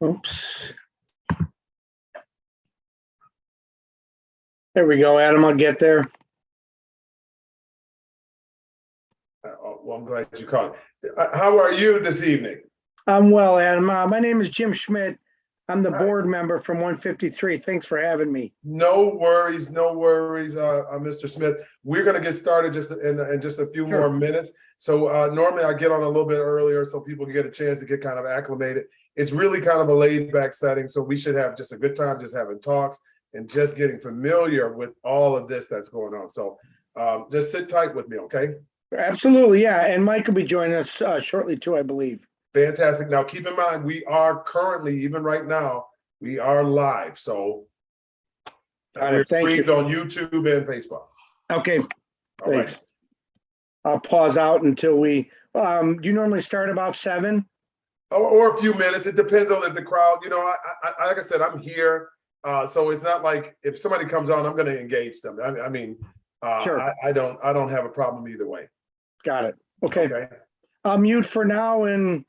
Oops. There we go, Adam. I'll get there. Well, I'm glad you called. How are you this evening? I'm well, Adam. My name is Jim Schmidt. I'm the Hi. board member from 153. Thanks for having me. No worries, no worries, Mr. Smith. We're going to get started just in just a few Sure. more minutes. So normally I get on a little bit earlier so people can get a chance to get kind of acclimated. It's really kind of a laid back setting, so we should have just a good time just having talks and just getting familiar with all of this that's going on. So just sit tight with me, okay? Absolutely, yeah. And Mike will be joining us shortly too, I believe. Fantastic. Now, keep in mind, we are currently, even right now, we are live. So Got we're it. Thank streamed you. on YouTube and Facebook. Okay, All right. thanks. I'll pause out until we, do you normally start about 7? Or a few minutes. It depends on if the crowd, you know, I like I said, I'm here. So it's not like if somebody comes on, I'm going to engage them. I mean, Sure. I don't have a problem either way. Got it. Okay. Okay. I'll mute for now, and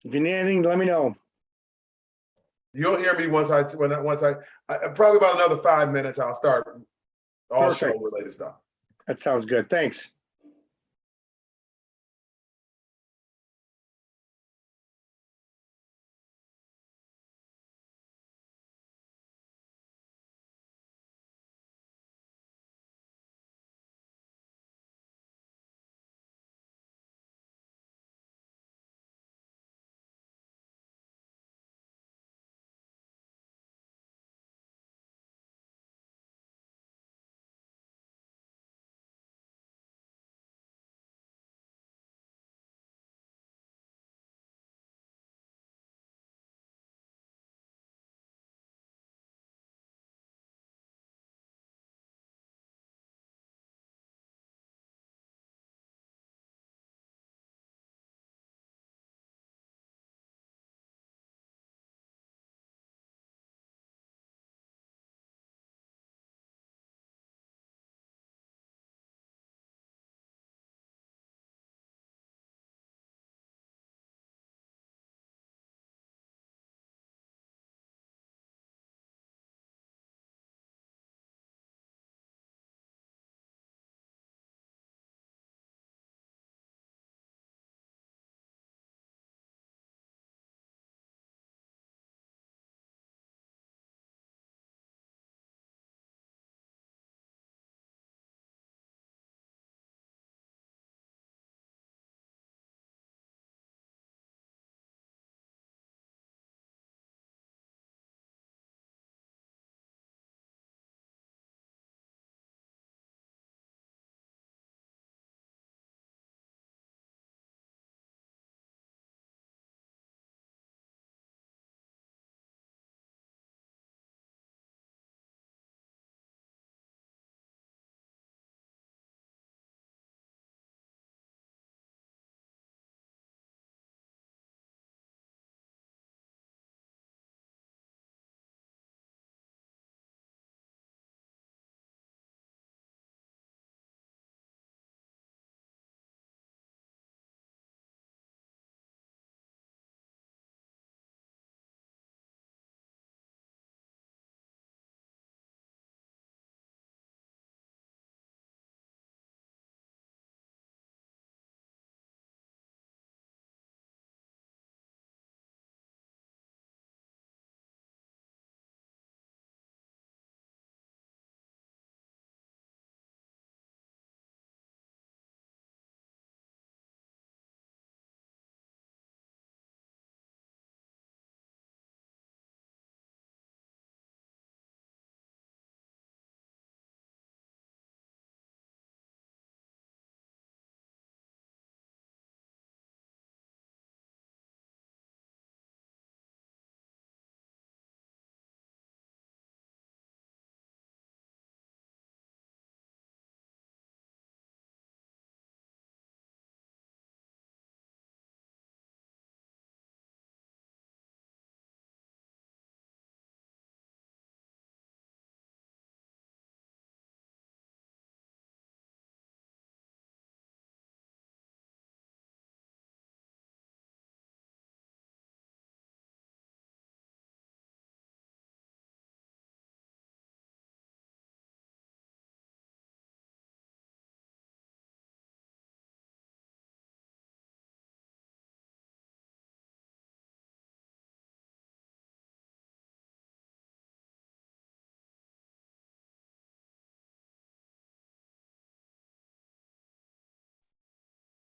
if you need anything, let me know. You'll hear me once I probably about another 5 minutes, I'll start all show Perfect. related stuff. That sounds good. Thanks.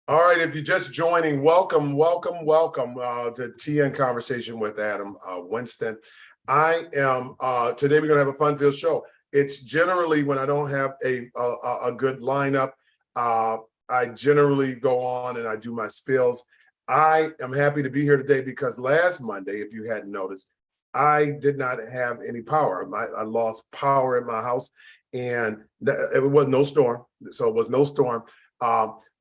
All right, if you're just joining, welcome to TN Conversation with Adam Winston. I am today we're gonna have a fun-filled show. It's generally when I don't have a good lineup, I generally go on and I do my spills. I am happy to be here today because last Monday, if you hadn't noticed, I did not have any power. I lost power in my house, and it was no storm, so it was no storm.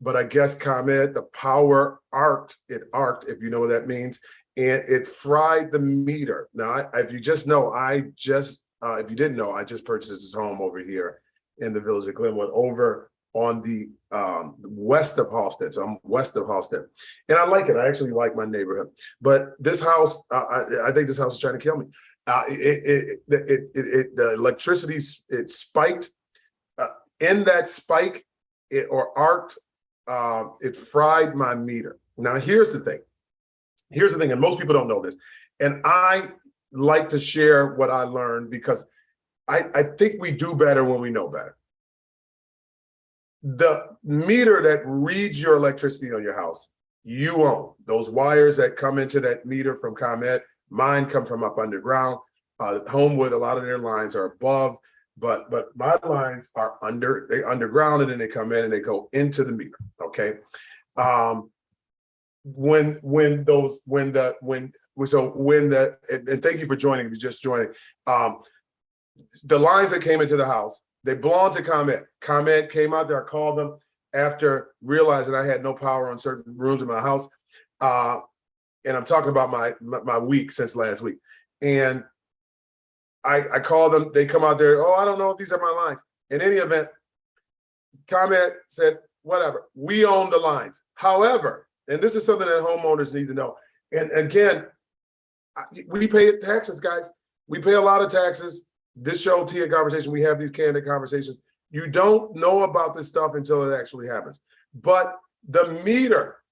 But I guess ComEd, the power arced, if you know what that means, and it fried the meter. Now, if you just know, if you didn't know, I just purchased this home over here in the village of Glenwood, over on the west of Halstead. So I'm west of Halstead, and I like it. I actually like my neighborhood. But this house, I think this house is trying to kill me. The electricity, it spiked. In that spike, or arced, it fried my meter. Now, here's the thing, and most people don't know this, and I like to share what I learned because I think we do better when we know better. The meter that reads your electricity on your house, you own. Those wires that come into that meter from ComEd, mine come from up underground. Homewood, a lot of their lines are above, but my lines are underground, and then they come in and they go into the meter. Okay. And thank you for joining, if you're just joining. The lines that came into the house, they belong to ComEd. ComEd came out there, I called them after realizing I had no power on certain rooms in my house. And I'm talking about my week since last week. And I called them, they come out there, oh, I don't know if these are my lines. In any event, ComEd said, whatever, we own the lines. However, and this is something that homeowners need to know. And again, we pay taxes, guys. We pay a lot of taxes. This show, TN Conversation, we have these candid conversations. You don't know about this stuff until it actually happens. But the meter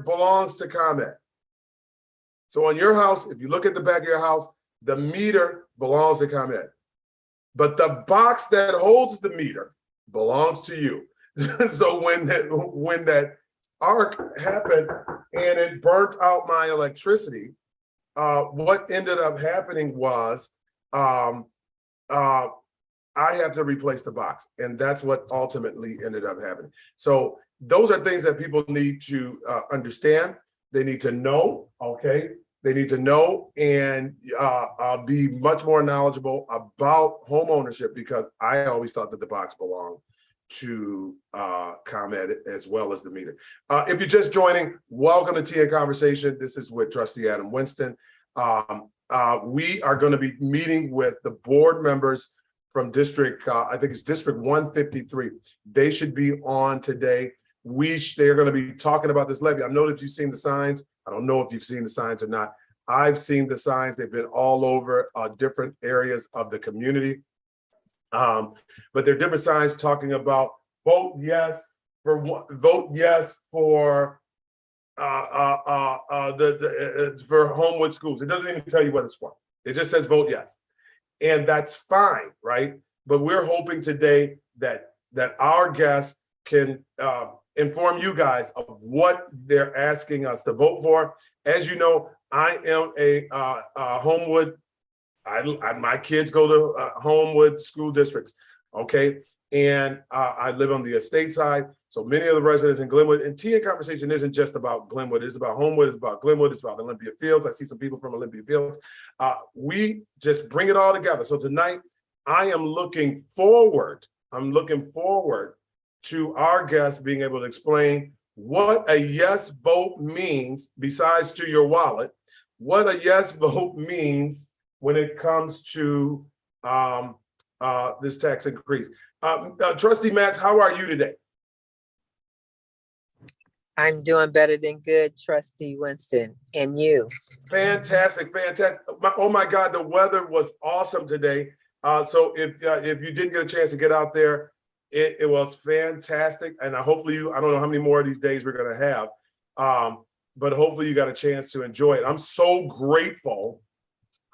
belongs to ComEd. So on your house, if you look at the back of your house, the meter belongs to ComEd. But the box that holds the meter belongs to you. So when that arc happened and it burnt out my electricity, what ended up happening was I have to replace the box, and that's what ultimately ended up happening. So those are things that people need to understand. They need to know, okay? They need to know and be much more knowledgeable about home ownership, because I always thought that the box belonged to ComEd as well as the meter. If you're just joining, welcome to TN Conversation. This is with Trustee Adam Winston. We are going to be meeting with the board members from District, I think it's District 153. They should be on today. They're going to be talking about this levy. I know if you've seen the signs. I don't know if you've seen the signs or not. I've seen the signs. They've been all over different areas of the community. But there are different signs talking about vote yes for for Homewood schools. It doesn't even tell you what it's for. It just says vote yes, and that's fine, right? But we're hoping today that our guests can inform you guys of what they're asking us to vote for. As you know, I am a Homewood. My kids go to Homewood school districts, okay? And I live on the estate side. So many of the residents in Glenwood, and TN Conversation isn't just about Glenwood, it's about Homewood, it's about Glenwood, it's about Olympia Fields. I see some people from Olympia Fields. We just bring it all together. So tonight, I am looking forward to our guests being able to explain what a yes vote means, besides to your wallet, what a yes vote means when it comes to this tax increase. Trustee Matz, how are you today? I'm doing better than good, Trustee Winston. And you? Fantastic. Oh my God, the weather was awesome today. So if you didn't get a chance to get out there, it was fantastic. And hopefully I don't know how many more of these days we're gonna have, but hopefully you got a chance to enjoy it. I'm so grateful.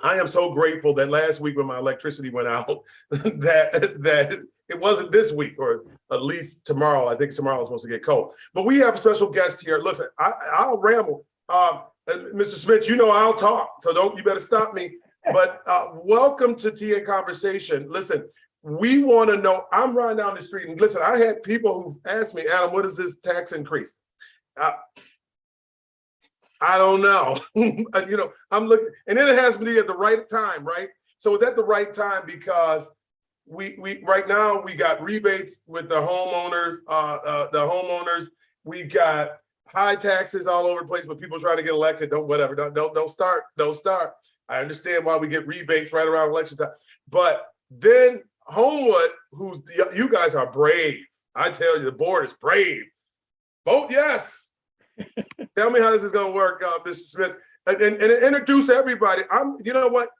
I am so grateful that last week when my electricity went out, that it wasn't this week, or at least tomorrow. I think tomorrow is supposed to get cold. But we have a special guest here. Listen, I'll ramble. And Mr. Smith, you know I'll talk, so you better stop me. But welcome to TA Conversation. Listen, we want to know, I'm riding down the street, and listen, I had people who asked me, Adam, what is this tax increase? I don't know. I'm looking, and then it has to be at the right time, right? So it's at the right time because we right now we got rebates with the homeowners, we got high taxes all over the place, but people trying to get elected. Don't start. I understand why we get rebates right around election time, but then Homewood, you guys are brave. I tell you, the board is brave. Vote yes. Tell me how this is going to work, Mr. Smith, and introduce everybody. You know what?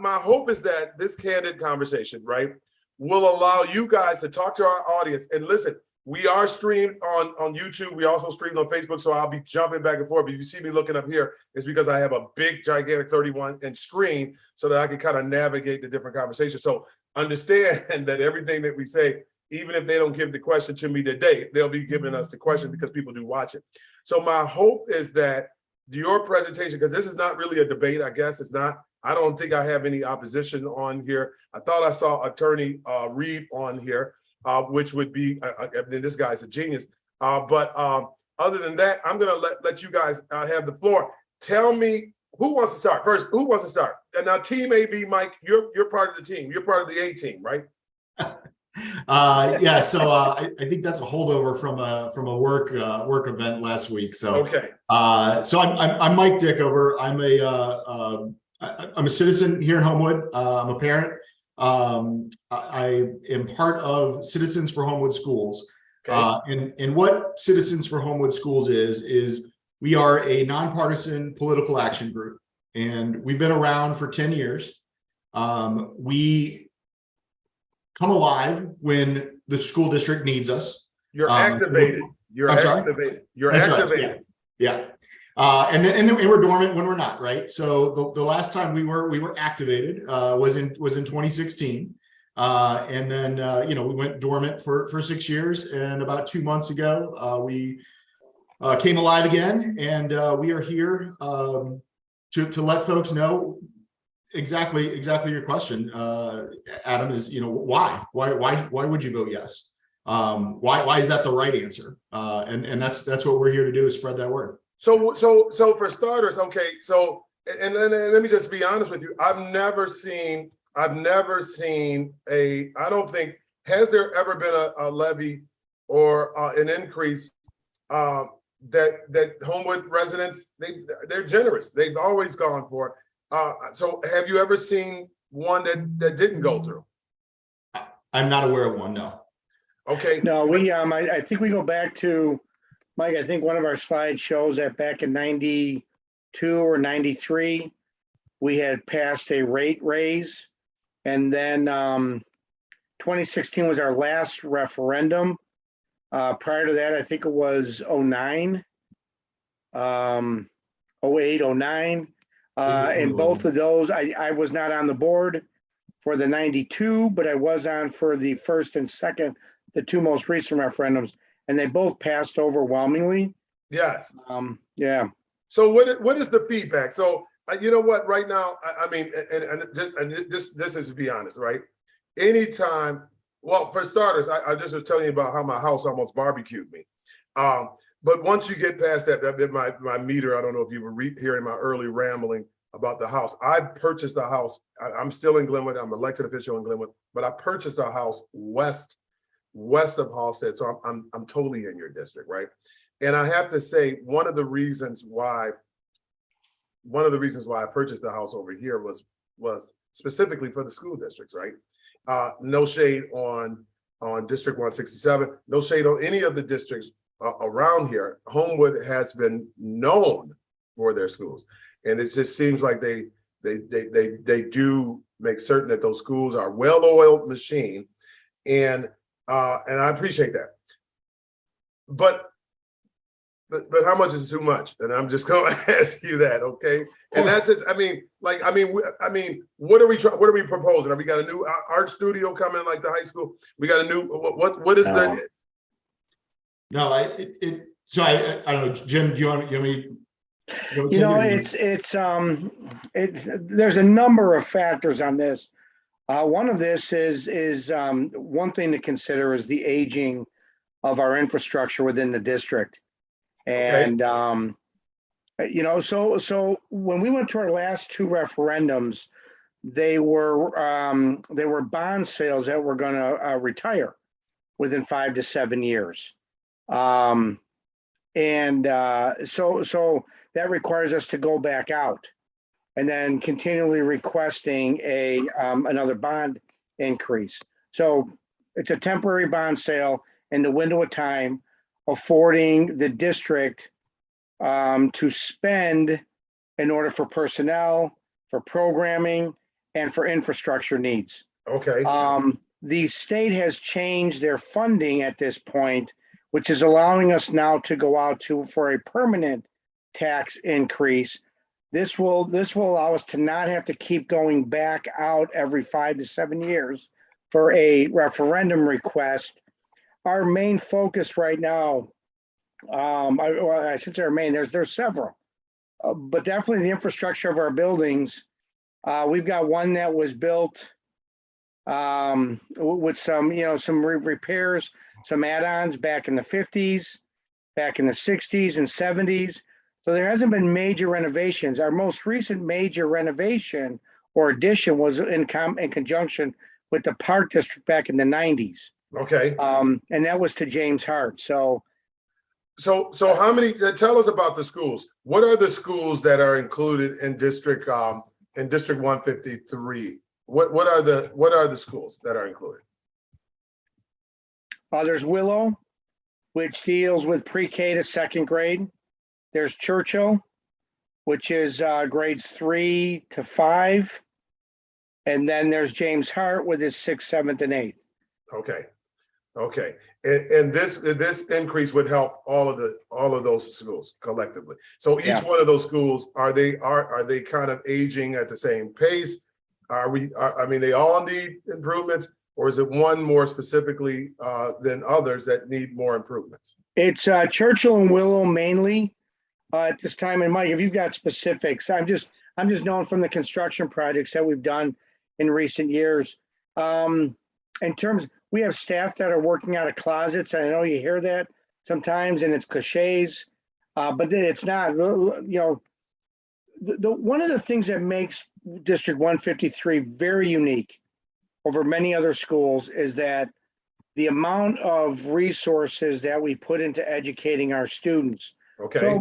My hope is that this candid conversation, right, will allow you guys to talk to our audience. And listen, we are streamed on YouTube. We also streamed on Facebook, so I'll be jumping back and forth. But if you see me looking up here, it's because I have a big, gigantic 31-inch screen so that I can kind of navigate the different conversations. So understand that everything that we say, even if they don't give the question to me today, they'll be giving us the question because people do watch it. So my hope is that your presentation, because this is not really a debate, I guess it's not. I don't think I have any opposition on here. I thought I saw Attorney Reed on here, which would be, this guy's a genius. But other than that, I'm gonna let you guys have the floor. Tell me who wants to start first. Who wants to start? And now Team AB, Mike, you're part of the team. You're part of the A team, right? Yeah, so I think that's a holdover from a work event last week. So okay. So I'm Mike Dickover. I'm a citizen here in Homewood. I'm a parent. I am part of Citizens for Homewood Schools. Okay. And what Citizens for Homewood Schools is we are a nonpartisan political action group, and we've been around for 10 years. We come alive when the school district needs us. You're activated. You're activated. You're activated. Right. Yeah. And then we're dormant when we're not, right? So the last time we were activated was in 2016. And then we went dormant for 6 years, and about 2 months ago we came alive again, and we are here to let folks know exactly your question, Adam, is why would you vote yes? Why is that the right answer? And that's what we're here to do, is spread that word. So for starters, okay. So and let me just be honest with you. I've never seen I don't think, has there ever been a levy or an increase that Homewood residents, they're generous. They've always gone for it. So have you ever seen one that didn't go through? I'm not aware of one, no. Okay. No, I think we go back to, Mike, I think one of our slides shows that back in 92 or 93, we had passed a rate raise. And then 2016 was our last referendum. Prior to that, I think it was 09, 08, 09. And both of those, I was not on the board for the 92, but I was on for the first and second, the two most recent referendums, and they both passed overwhelmingly. Yes. Yeah. So what is the feedback? So you know what? Right now, I mean, this is, to be honest, right? Anytime. Well, for starters, I just was telling you about how my house almost barbecued me. But once you get past that my meter, I don't know if you were hearing my early rambling about the house. I purchased a house. I'm still in Glenwood. I'm an elected official in Glenwood, but I purchased a house west of Halstead. So I'm totally in your district, right? And I have to say, one of the reasons why I purchased the house over here was specifically for the school districts, right? No shade on District 167, no shade on any of the districts around here. Homewood has been known for their schools, and it just seems like they do make certain that those schools are well-oiled machine, and I appreciate that. But but how much is too much? And I'm just going to ask you that, okay? And that's just, I mean, what are we proposing? Have we got a new art studio coming like the high school? We got a new, what is No. No, I don't know, Jim, do you want me? You know, there's a number of factors on this. One of this is one thing to consider is the aging of our infrastructure within the district. And, you know, so when we went to our last two referendums, they were bond sales that were going to retire within 5 to 7 years. So that requires us to go back out and then continually requesting another bond increase. So it's a temporary bond sale in the window of time, affording the district to spend in order for personnel, for programming, and for infrastructure needs. Okay. The state has changed their funding at this point, which is allowing us now to go out for a permanent tax increase. This will allow us to not have to keep going back out every 5 to 7 years for a referendum request. Our main focus right now, I should say our main, there's several, but definitely the infrastructure of our buildings. We've got one that was built with some repairs, some add-ons back in the 50s, back in the 60s and 70s. So there hasn't been major renovations. Our most recent major renovation or addition was in conjunction with the Park District back in the 90s. Okay. And that was to James Hart. So how many, tell us about the schools. What are the schools that are included in District 153? What are the schools that are included? There's Willow, which deals with pre-K to second grade. There's Churchill, which is grades 3 to 5. And then there's James Hart with his 6th, 7th, and 8th. Okay. And this increase would help all of those schools collectively. So each one of those schools, are they kind of aging at the same pace? I mean, they all need improvements, or is it one more specifically than others that need more improvements? It's Churchill and Willow mainly at this time. And Mike, if you've got specifics, I'm just known from the construction projects that we've done in recent years. In terms, we have staff that are working out of closets. And I know you hear that sometimes, and it's cliches, but it's not. You know, one of the things that makes District 153 very unique over many other schools is that the amount of resources that we put into educating our students. Okay.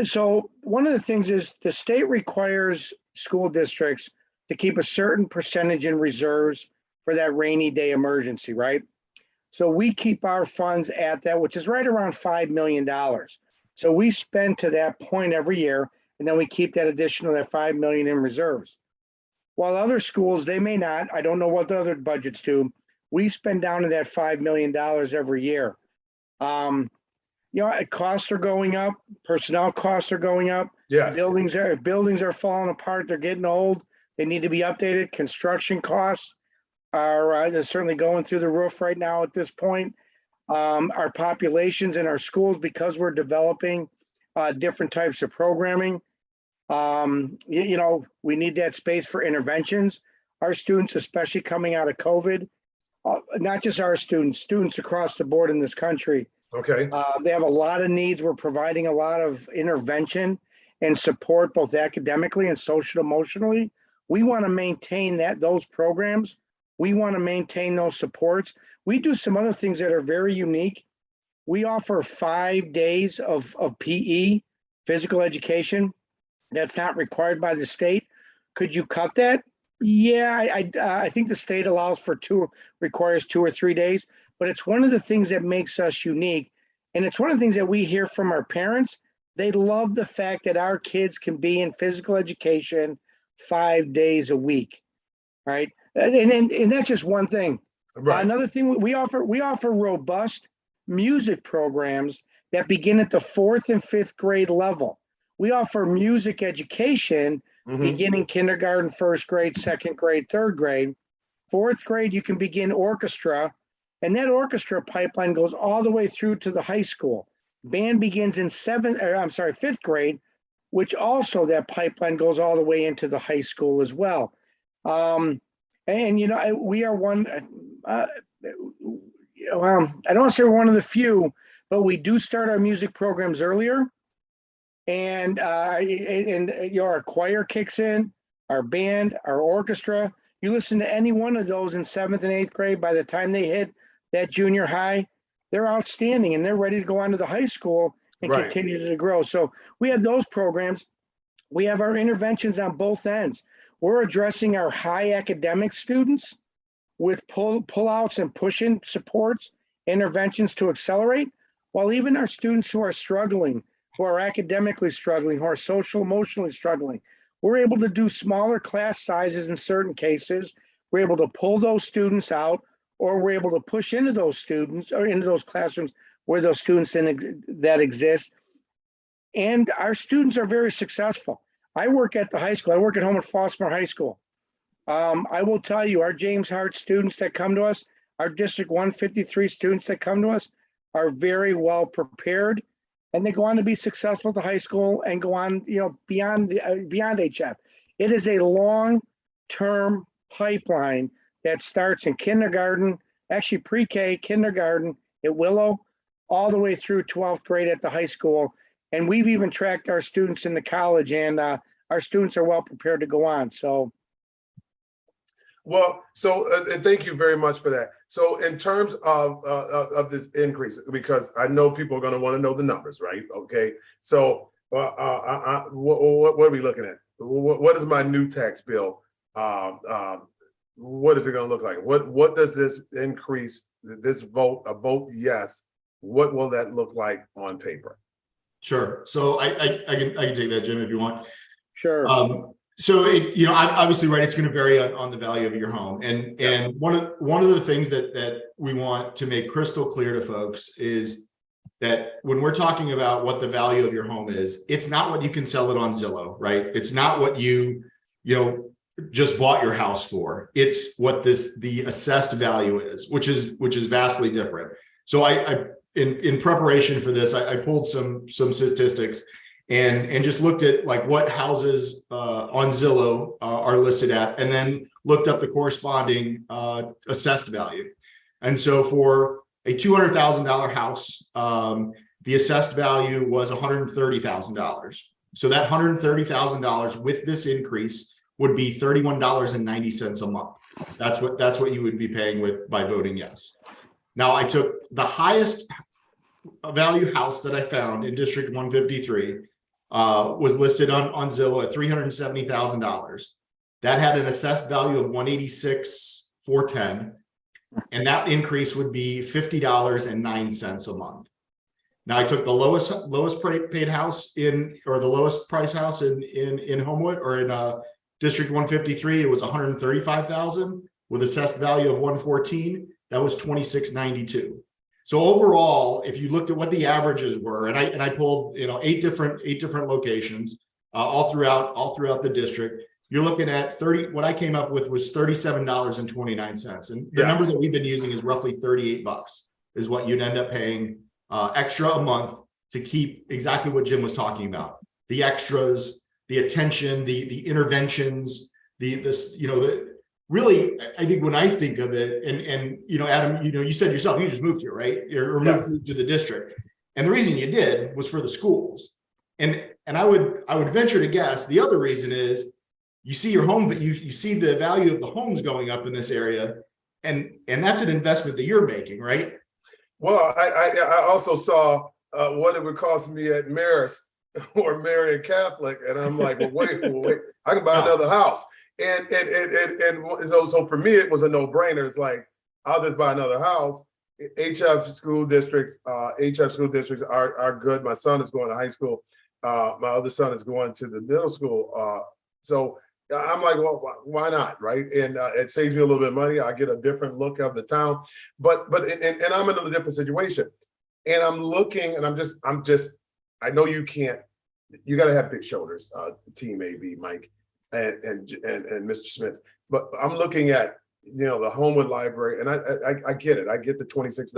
So one of the things is the state requires school districts to keep a certain percentage in reserves for that rainy day emergency, right? So we keep our funds at that, which is right around $5 million. So we spend to that point every year, and then we keep that additional, that $5 million in reserves. While other schools, they may not, I don't know what the other budgets do, we spend down to that $5 million every year. You know, costs are going up, personnel costs are going up. Yes. Buildings are falling apart, they're getting old, they need to be updated. Construction costs are they're certainly going through the roof right now at this point. Our populations in our schools, because we're developing different types of programming, you know, we need that space for interventions. Our students, especially coming out of COVID, not just our students across the board in this country. Okay. They have a lot of needs. We're providing a lot of intervention and support, both academically and social emotionally. We want to maintain those programs. We want to maintain those supports. We do some other things that are very unique. We offer 5 days of PE, physical education. That's not required by the state. Could you cut that? Yeah, I think the state requires 2 or 3 days, but it's one of the things that makes us unique. And it's one of the things that we hear from our parents. They love the fact that our kids can be in physical education 5 days a week, right? And that's just one thing. Right. Another thing we offer robust music programs that begin at the 4th and 5th grade level. We offer music education beginning kindergarten, 1st grade, 2nd grade, 3rd grade. 4th grade, you can begin orchestra, and that orchestra pipeline goes all the way through to the high school. Band begins in 5th grade, which also that pipeline goes all the way into the high school as well. And, you know, we are one, I don't want to say we're one of the few, but we do start our music programs earlier. And you know, our choir kicks in, our band, our orchestra. You listen to any one of those in 7th and 8th grade, by the time they hit that junior high, they're outstanding and they're ready to go on to the high school and Right. continue to grow. So we have those programs. We have our interventions on both ends. We're addressing our high academic students with pull-outs and push-in supports, interventions to accelerate, while even our students who are struggling, who are academically struggling, who are social emotionally struggling, we're able to do smaller class sizes in certain cases. We're able to pull those students out, or we're able to push into those students or into those classrooms where those students that exist. And our students are very successful. I work at the high school. I work at home at Flossmoor High School. I will tell you, our James Hart students that come to us, our District 153 students that come to us are very well prepared, and they go on to be successful at the high school and go on, you know, beyond HF. It is a long-term pipeline that starts in kindergarten, actually pre-K, kindergarten at Willow, all the way through 12th grade at the high school. And we've even tracked our students into college, and our students are well prepared to go on. So. Well, and thank you very much for that. So in terms of this increase, because I know people are going to want to know the numbers, right? Okay. So what are we looking at? What is my new tax bill? What is it going to look like? What does this increase, this a vote yes, what will that look like on paper? Sure. So I can take that, Jim, if you want. Sure. So you know, obviously, right, it's going to vary on the value of your home, and Yes. and one of the things that we want to make crystal clear to folks is that when we're talking about what the value of your home is, it's not what you can sell it on Zillow, right? It's not what you know just bought your house for. It's what the assessed value is, which is vastly different. So I in preparation for this, I pulled some statistics and just looked at like what houses on Zillow are listed at, and then looked up the corresponding assessed value. And so for a $200,000 house, the assessed value was $130,000. So that $130,000 with this increase would be $31.90 a month. That's what you would be paying by voting yes. Now I took the highest value house that I found in District 153, was listed on Zillow at $370,000. That had an assessed value of $186,410, and that increase would be $50.09 a month. Now I took the lowest paid house the lowest price house in Homewood, or in District 153. It was $135,000 with assessed value of $114,000. That was $26.92. So overall, if you looked at what the averages were, and I pulled, you know, eight different locations all throughout the district, you're looking at what I came up with was $37.29. And the number that we've been using is roughly $38 is what you'd end up paying extra a month to keep exactly what Jim was talking about. The extras, the attention, the interventions, really, I think when I think of it, and you know, Adam, you know, you said yourself, you just moved here, right? You're moved to the district, and the reason you did was for the schools. And I would venture to guess the other reason is you see your home, but you see the value of the homes going up in this area, and that's an investment that you're making, right? Well, I also saw what it would cost me at Marist or Marian Catholic, and I'm like, well, wait, I can buy another house. And so for me, it was a no-brainer. It's like, I'll just buy another house. HF school districts are good. My son is going to high school. My other son is going to the middle school. So I'm like, well, why not, right? And it saves me a little bit of money. I get a different look of the town. But I'm in a different situation. And I'm looking, and I know you can't, you gotta have big shoulders, Team AB, Mike, and Mr. Smith. But I'm looking at, the Homewood Library, and I get it. I get the $26,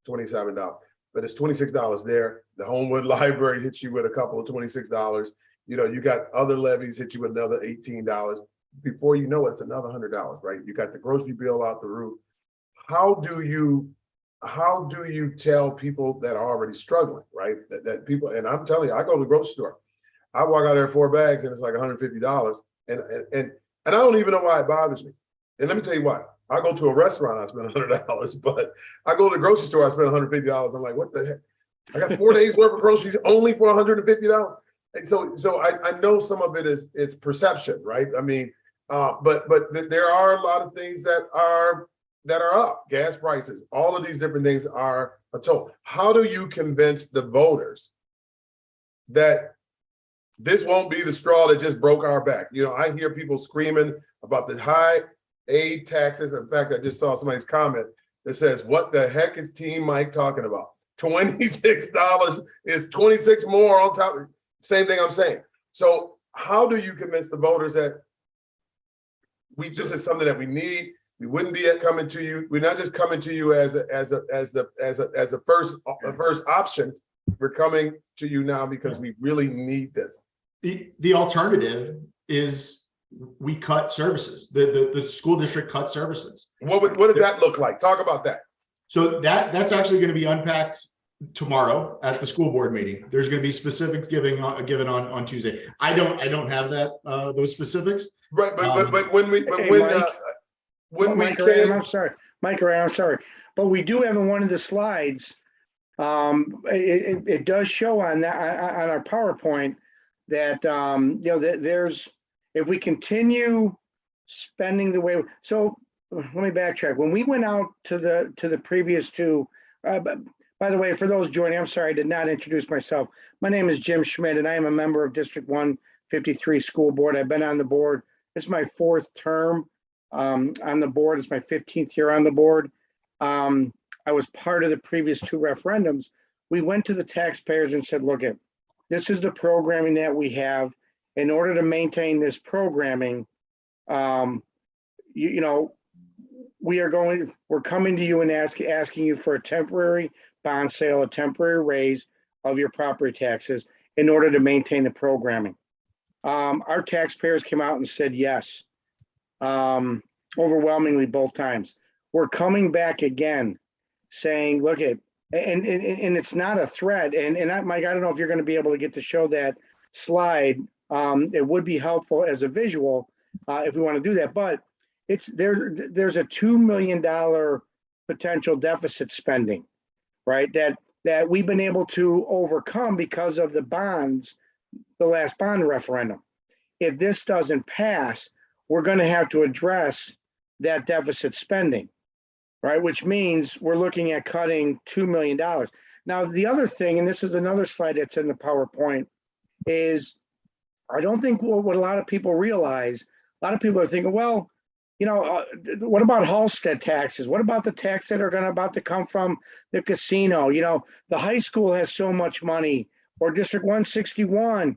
$27, but it's $26 there. The Homewood Library hits you with a couple of $26. You got other levies hit you with another $18. Before you know it, it's another $100, right? You got the grocery bill out the roof. How do you tell people that are already struggling, right? That people, and I'm telling you, I go to the grocery store, I walk out there 4 bags and it's like $150, and I don't even know why it bothers me. And let me tell you why. I go to a restaurant, I spend $100, but I go to the grocery store, I spend $150. I'm like, what the heck? I got 4 days worth of groceries only for $150. And so I know some of it is perception, right? I mean, but there are a lot of things that are up. Gas prices, all of these different things are a toll. How do you convince the voters that this won't be the straw that just broke our back? I hear people screaming about the high aid taxes. In fact, I just saw somebody's comment that says, what the heck is Team Mike talking about? $26 is 26 more on top. Same thing I'm saying. So how do you convince the voters that this is something that we need? We wouldn't be coming to you. We're not just coming to you as the first option. We're coming to you now because we really need this. The alternative is we cut services. The school district cut services. What does that look like? Talk about that. So that's actually going to be unpacked tomorrow at the school board meeting. There's going to be specifics given on Tuesday. I don't have those specifics. Right, but when Mike, I'm sorry, but we do have in one of the slides. It does show on that on our PowerPoint that there's, if we continue spending the way, so let me backtrack. When we went out to the previous two, by the way, for those joining, I'm sorry, I did not introduce myself. My name is Jim Schmidt, and I am a member of District 153 School Board. I've been on the board. This is my 4th term on the board. It's my 15th year on the board. I was part of the previous 2 referendums. We went to the taxpayers and said, look, this is the programming that we have. In order to maintain this programming, we're coming to you and asking you for a temporary bond sale, a temporary raise of your property taxes in order to maintain the programming. Our taxpayers came out and said yes, overwhelmingly both times. We're coming back again saying, look and it's not a threat. And Mike, I don't know if you're going to be able to get to show that slide. It would be helpful as a visual if we want to do that, but there's a $2 million potential deficit spending, right? That we've been able to overcome because of the bonds, the last bond referendum. If this doesn't pass, we're going to have to address that deficit spending, right? Which means we're looking at cutting $2 million. Now, the other thing, and this is another slide that's in the PowerPoint, is I don't think what a lot of people realize, a lot of people are thinking, well, what about Halstead taxes? What about the tax that are about to come from the casino? The high school has so much money, or District 161.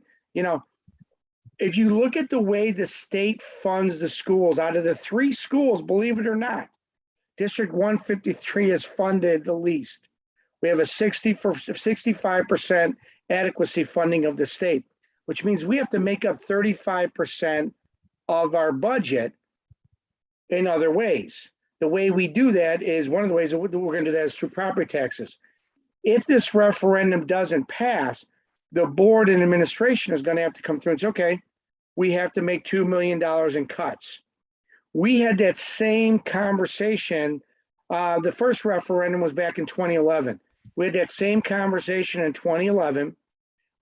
If you look at the way the state funds the schools, out of the 3 schools, believe it or not, District 153 is funded the least. We have a 65% adequacy funding of the state, which means we have to make up 35% of our budget in other ways. The way we do that is, one of the ways that we're going to do that is through property taxes. If this referendum doesn't pass, the board and administration is going to have to come through and say, okay, we have to make $2 million in cuts. We had that same conversation. The first referendum was back in 2011. We had that same conversation in 2011.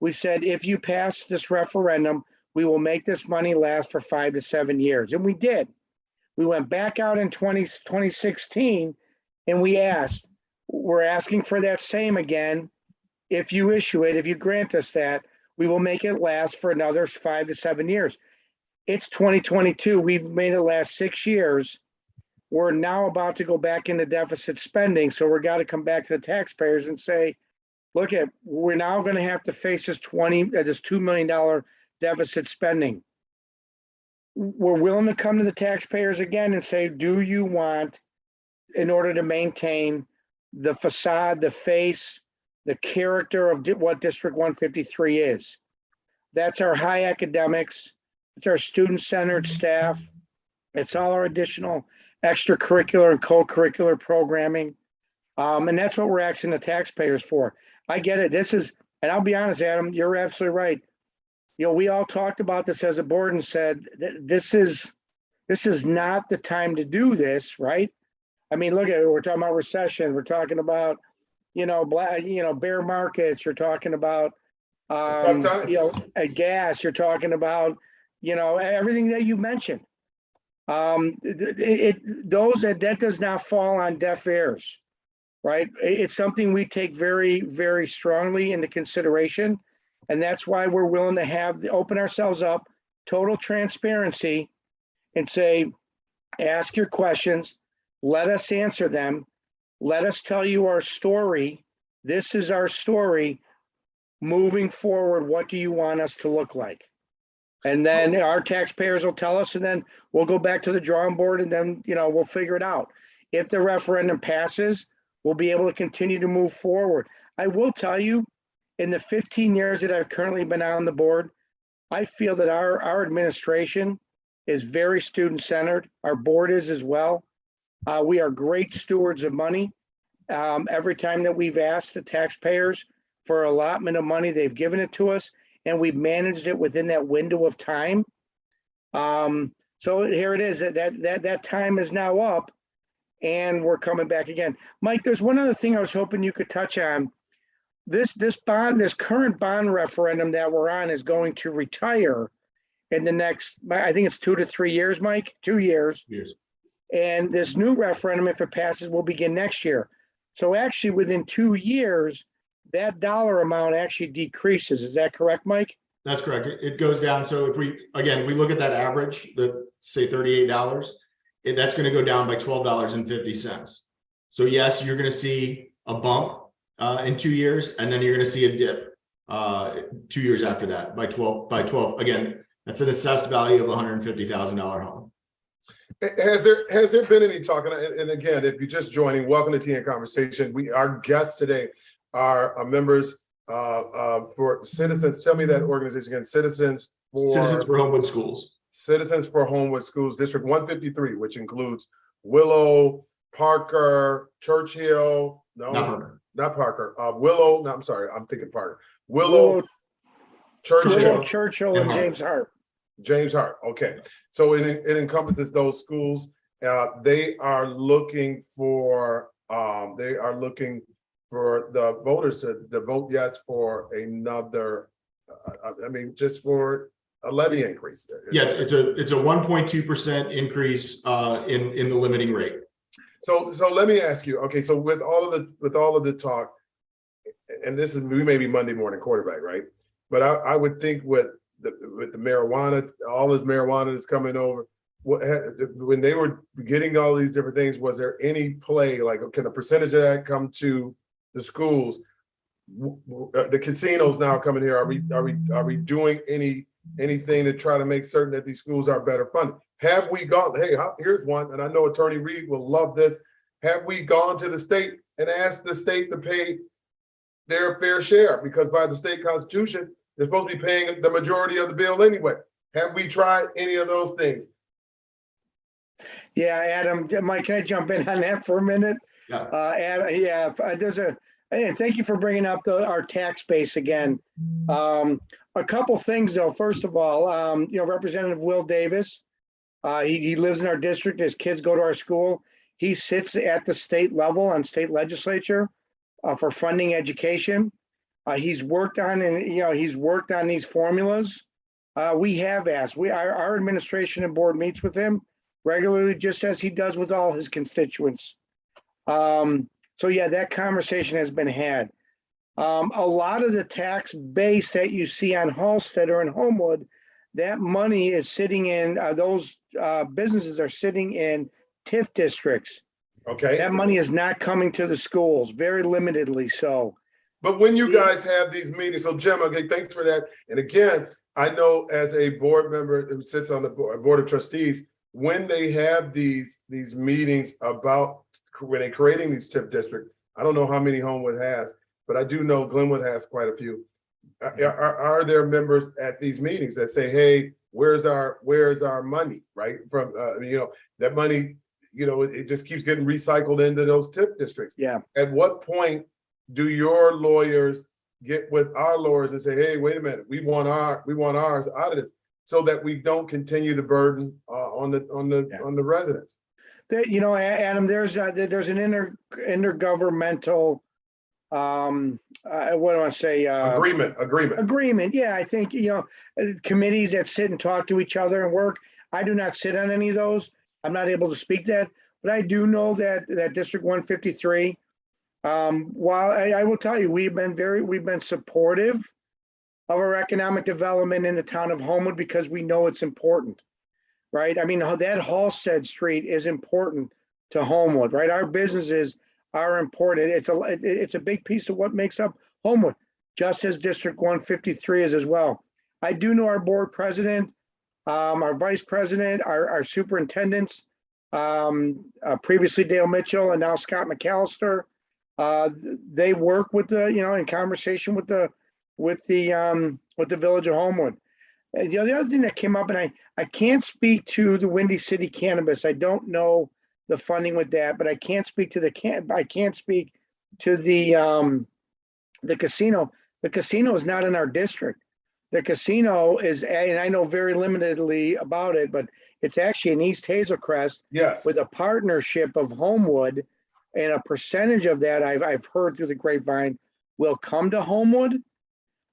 We said, if you pass this referendum, we will make this money last for 5 to 7 years. And we did. We went back out in 2016 and we're asking for that same again. If you issue it, if you grant us that, we will make it last for another 5 to 7 years. It's 2022. We've made it last 6 years. we're now about to go back into deficit spending. So we're got to come back to the taxpayers and say, look at, we're now going to have to face this $2 million deficit spending. We're willing to come to the taxpayers again and say, do you want, in order to maintain the facade, the face, the character of what District 153 is? That's our high academics. It's our student-centered staff. It's all our additional extracurricular and co-curricular programming. And that's what we're asking the taxpayers for. I get it. This is, and I'll be honest, Adam, you're absolutely right. You know, we all talked about this as a board and said, this is not the time to do this, right? I mean, look at it. We're talking about recession. We're talking about, bear markets. You're talking about, gas. You're talking about, everything that you mentioned. That does not fall on deaf ears, right? It's something we take very, very strongly into consideration. And that's why we're willing to open ourselves up, total transparency, and say, ask your questions, let us answer them, let us tell you our story. This is our story. Moving forward, what do you want us to look like? And then our taxpayers will tell us, and then we'll go back to the drawing board, and then, we'll figure it out. If the referendum passes, we'll be able to continue to move forward. I will tell you, in the 15 years that I've currently been on the board, I feel that our administration is very student-centered. Our board is as well. We are great stewards of money. Every time that we've asked the taxpayers for allotment of money, they've given it to us, and we've managed it within that window of time. So here it is. That time is now up, and we're coming back again. Mike, there's one other thing I was hoping you could touch on. This current bond referendum that we're on is going to retire in the next, I think it's 2 to 3 years, Mike, 2 years. Years. And this new referendum, if it passes, will begin next year. So actually within 2 years, that dollar amount actually decreases. Is that correct, Mike? That's correct. It goes down. So if we look at that average, say $38, that's going to go down by $12.50. So yes, you're going to see a bump in 2 years, and then you're going to see a dip 2 years after that by 12. Again, that's an assessed value of $150,000 home. Has there been any talk? And again, if you're just joining, welcome to TN Conversation. Our guests today are members for Citizens. Tell me that organization again. Citizens for Homewood Schools. Citizens for Homewood Schools, District 153, which includes Willow, Parker, Churchill. Not Parker. Willow. No, I'm sorry. I'm thinking Parker. Willow, Churchill, and James Hart. James Hart. Okay. So it encompasses those schools. They are looking for the voters to vote yes for another. Just for a levy increase. Yeah, it's a 1.2% increase in the limiting rate. So let me ask you. Okay, so with all of the talk, and we may be Monday morning quarterback, right? But I would think with the marijuana, all this marijuana that's coming over. When they were getting all these different things, was there any play? Like, can a percentage of that come to the schools? The casinos now coming here. Are we doing anything to try to make certain that these schools are better funded? Have we gone? Hey, here's one, and I know Attorney Reed will love this. Have we gone to the state and asked the state to pay their fair share? Because by the state constitution, they're supposed to be paying the majority of the bill anyway. Have we tried any of those things? Yeah, Adam, Mike, can I jump in on that for a minute? Yeah. Adam, and thank you for bringing up our tax base again. A couple things though. First of all, Representative Will Davis, he lives in our district. His kids go to our school. He sits at the state level on state legislature for funding education. He's worked on these formulas. We have asked. Our administration and board meets with him regularly, just as he does with all his constituents. So yeah, that conversation has been had. A lot of the tax base that you see on Halstead or in Homewood, that money is sitting in, those businesses are sitting in TIF districts. Okay. That money is not coming to the schools, very limitedly so. But when you guys have these meetings, so Jim, okay, thanks for that. And again, I know as a board member who sits on the board of trustees, when they have these meetings about when they're creating these TIF districts, I don't know how many Homewood has, but I do know Glenwood has quite a few. Are there members at these meetings that say, hey, where's our money, right? From, that money, it just keeps getting recycled into those TIF districts. Yeah. At what point do your lawyers get with our lawyers and say, hey, wait a minute, we want ours out of this, so that we don't continue the burden on the residents? Adam, there's an intergovernmental, what do I say? Agreement. Yeah, I think, committees that sit and talk to each other and work. I do not sit on any of those. I'm not able to speak that, but I do know that District 153, while I will tell you, we've been supportive of our economic development in the town of Homewood because we know it's important, right? I mean, that Halsted Street is important to Homewood, right? Our businesses are important. It's a big piece of what makes up Homewood, just as District 153 is as well. I do know our board president, our vice president, our superintendents, previously Dale Mitchell and now Scott McAllister. They work with in conversation with the Village of Homewood. The other thing that came up, and I can't speak to the Windy City Cannabis. I don't know the funding with that, but I can't speak to the casino. The casino is not in our district. The casino is, and I know very limitedly about it, but it's actually in East Hazel Crest. Yes. With a partnership of Homewood, and a percentage of that I've heard through the grapevine will come to Homewood.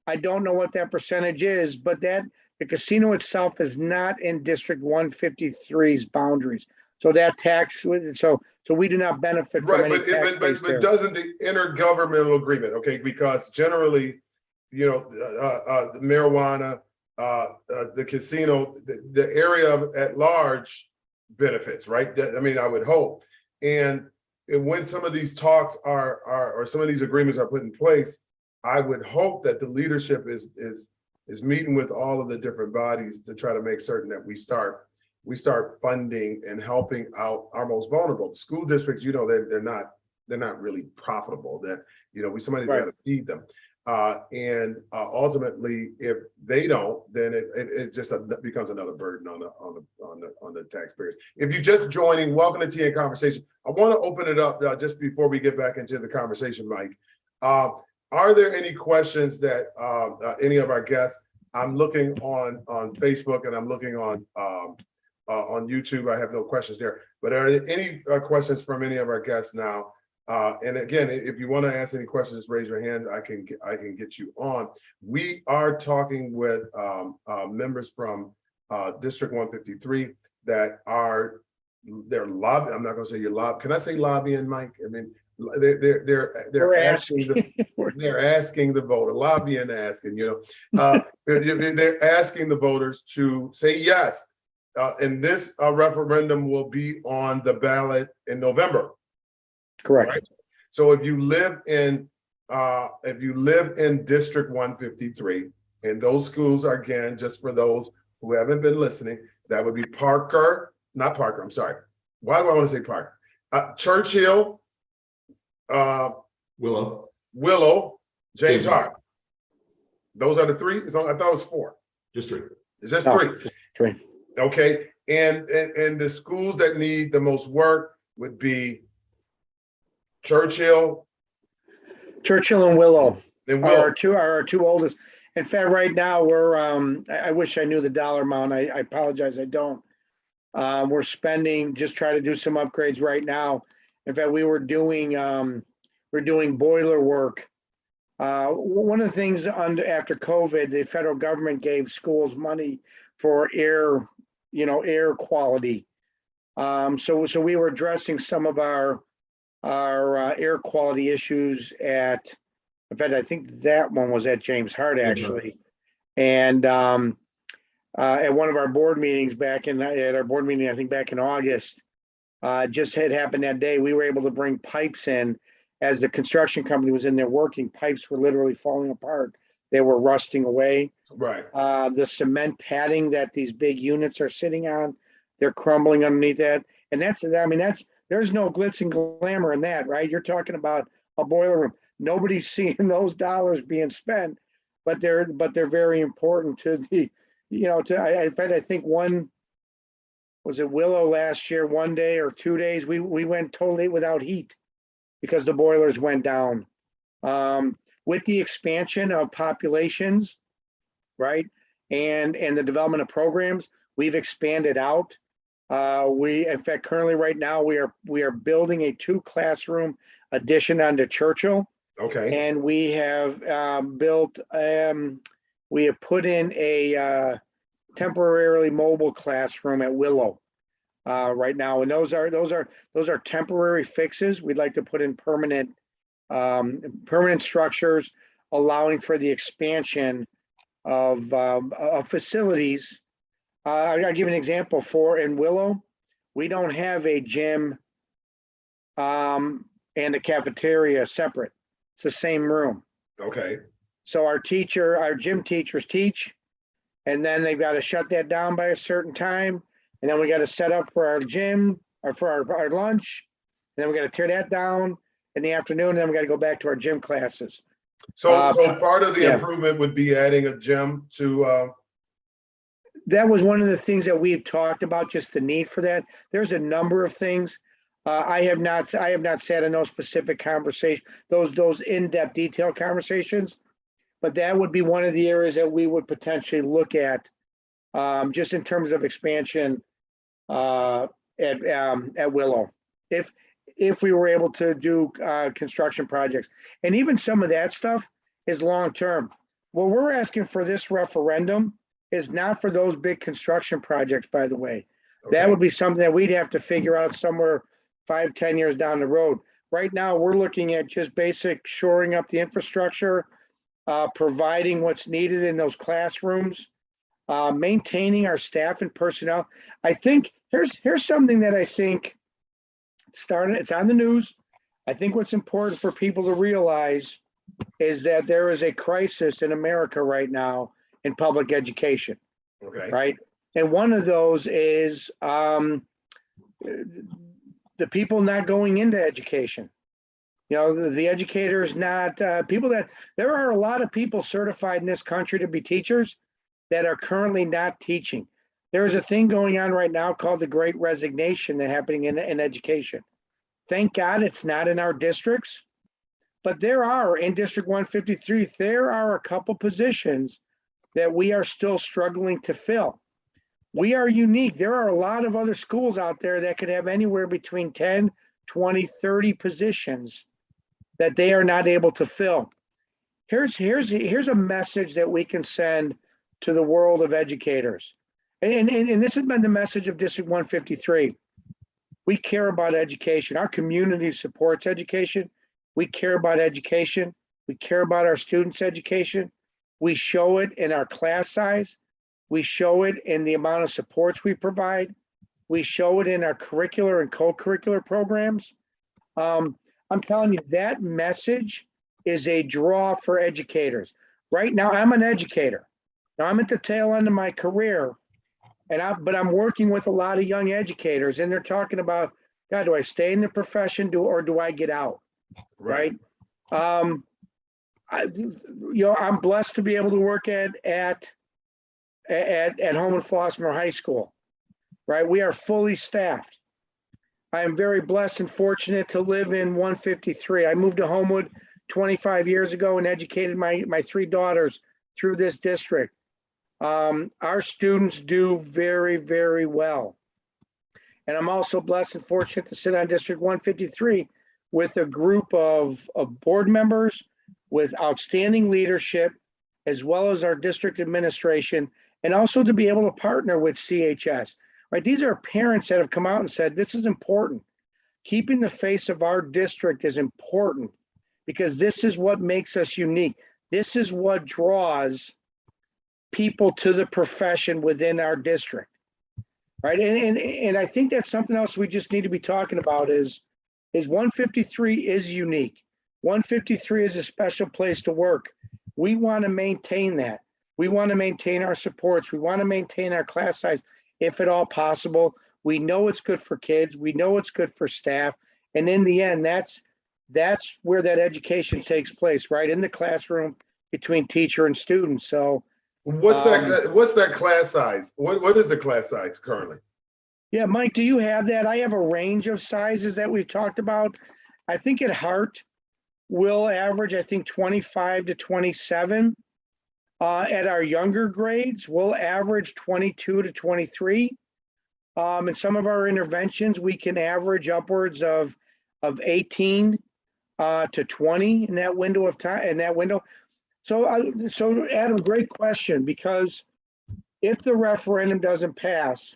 I don't know what that percentage is, but the casino itself is not in District 153's boundaries. So that tax, so we do not benefit from any tax base there. But doesn't the intergovernmental agreement, okay, because generally, the marijuana, the casino, the area at large benefits, right? I would hope. And when some of these talks or some of these agreements are put in place, I would hope that the leadership is meeting with all of the different bodies to try to make certain that we start funding and helping out our most vulnerable. The school districts, they're not really profitable. That somebody's got to feed them. And ultimately, if they don't, then it just becomes another burden on the taxpayers. If you're just joining, welcome to Tea and Conversation. I want to open it up just before we get back into the conversation, Mike. Are there any questions that any of our guests? I'm looking on Facebook and I'm looking on YouTube. I have no questions there. But are there any questions from any of our guests now? And again, if you want to ask any questions, just raise your hand. I can get you on. We are talking with members from District 153 that they're lobbying. I'm not going to say you're lobbying. Can I say lobbying, Mike? I mean, they're asking they're asking the voter, lobbying, asking. They're asking the voters to say yes. And this referendum will be on the ballot in November. Correct. Right? So if you live in District 153, and those schools are, again, just for those who haven't been listening, that would be not Parker. I'm sorry. Why do I want to say Parker? Churchill, Willow, James Hart. Those are the three. I thought it was four. Just three. Is that three? Just three. Okay. And the schools that need the most work would be Churchill and Willow. And Are our two oldest. In fact, right now we're I wish I knew the dollar amount. I apologize, I don't. We're spending, just try to do some upgrades right now. In fact, we're doing boiler work. One of the things after COVID, the federal government gave schools money for air quality. So we were addressing some of our air quality issues in fact, I think that one was at James Hart actually. And at one of our board meetings I think back in August, Just had happened that day. We were able to bring pipes in as the construction company was in there working. Pipes were literally falling apart. They were rusting away. Right. The cement padding that these big units are sitting on, they're crumbling underneath that. And there's no glitz and glamour in that, right? You're talking about a boiler room. Nobody's seeing those dollars being spent, but they're very important to the, in fact, I think was it Willow last year, one day or 2 days, we went totally without heat because the boilers went down. With the expansion of populations, right, and the development of programs, we've expanded out. In fact, currently right now, we are building a 2-classroom addition onto Churchill. Okay. And we have we have put in a temporarily mobile classroom at Willow right now, and those are temporary fixes. We'd like to put in permanent structures, allowing for the expansion of facilities. I'll give an example. In Willow, we don't have a gym and a cafeteria separate. It's the same room. Okay. So our gym teachers teach, and then they've got to shut that down by a certain time. And then we got to set up for our gym or for our lunch. And then we got to tear that down in the afternoon. And then we got to go back to our gym classes. So part of the improvement would be adding a gym to. That was one of the things that we've talked about, just the need for that. There's a number of things. I have not sat in those specific conversations, those in-depth detailed conversations, but that would be one of the areas that we would potentially look at, just in terms of expansion at Willow, if we were able to do construction projects. And even some of that stuff is long-term. What we're asking for this referendum is not for those big construction projects, by the way. Okay. That would be something that we'd have to figure out somewhere 5-10 years down the road. Right now, we're looking at just basic shoring up the infrastructure, providing what's needed in those classrooms, maintaining our staff and personnel. I think here's something that I think it's on the news. I think what's important for people to realize is that there is a crisis in America right now in public education. Okay. Right. And one of those is the people not going into education. The educators not there are a lot of people certified in this country to be teachers that are currently not teaching. There is a thing going on right now called the Great Resignation that's happening in education. Thank God it's not in our districts, but there are in District 153, there are a couple positions that we are still struggling to fill. We are unique. There are a lot of other schools out there that could have anywhere between 10, 20, 30 positions that they are not able to fill. Here's a message that we can send to the world of educators. And this has been the message of District 153. We care about education. Our community supports education. We care about education. We care about our students' education. We show it in our class size. We show it in the amount of supports we provide. We show it in our curricular and co-curricular programs. I'm telling you, that message is a draw for educators. Right now, I'm an educator. Now I'm at the tail end of my career, but I'm working with a lot of young educators, and they're talking about, God, do I stay in the profession or do I get out? Right. I'm blessed to be able to work at Home and Flossmoor High School, right? We are fully staffed. I am very blessed and fortunate to live in 153. I moved to Homewood 25 years ago and educated my 3 daughters through this district. Our students do very, very well. And I'm also blessed and fortunate to sit on District 153 with a group of board members with outstanding leadership, as well as our district administration, and also to be able to partner with CHS, right? These are parents that have come out and said, this is important. Keeping the face of our district is important because this is what makes us unique. This is what draws people to the profession within our district. right? And I think that's something else we just need to be talking about is 153 is unique. 153 is a special place to work. We want to maintain that. We want to maintain our supports. We want to maintain our class size if at all possible. We know it's good for kids. We know it's good for staff. And in the end, that's where that education takes place, right? In the classroom between teacher and student. So what's that class size? What is the class size currently? yeah, Mike, do you have that? I have a range of sizes that we've talked about. I think at Hart will average, I think 25 to 27. At our younger grades, we'll average 22 to 23. In some of our interventions, we can average upwards of 18 to 20 in that window of time, in that window. So Adam, great question, because if the referendum doesn't pass,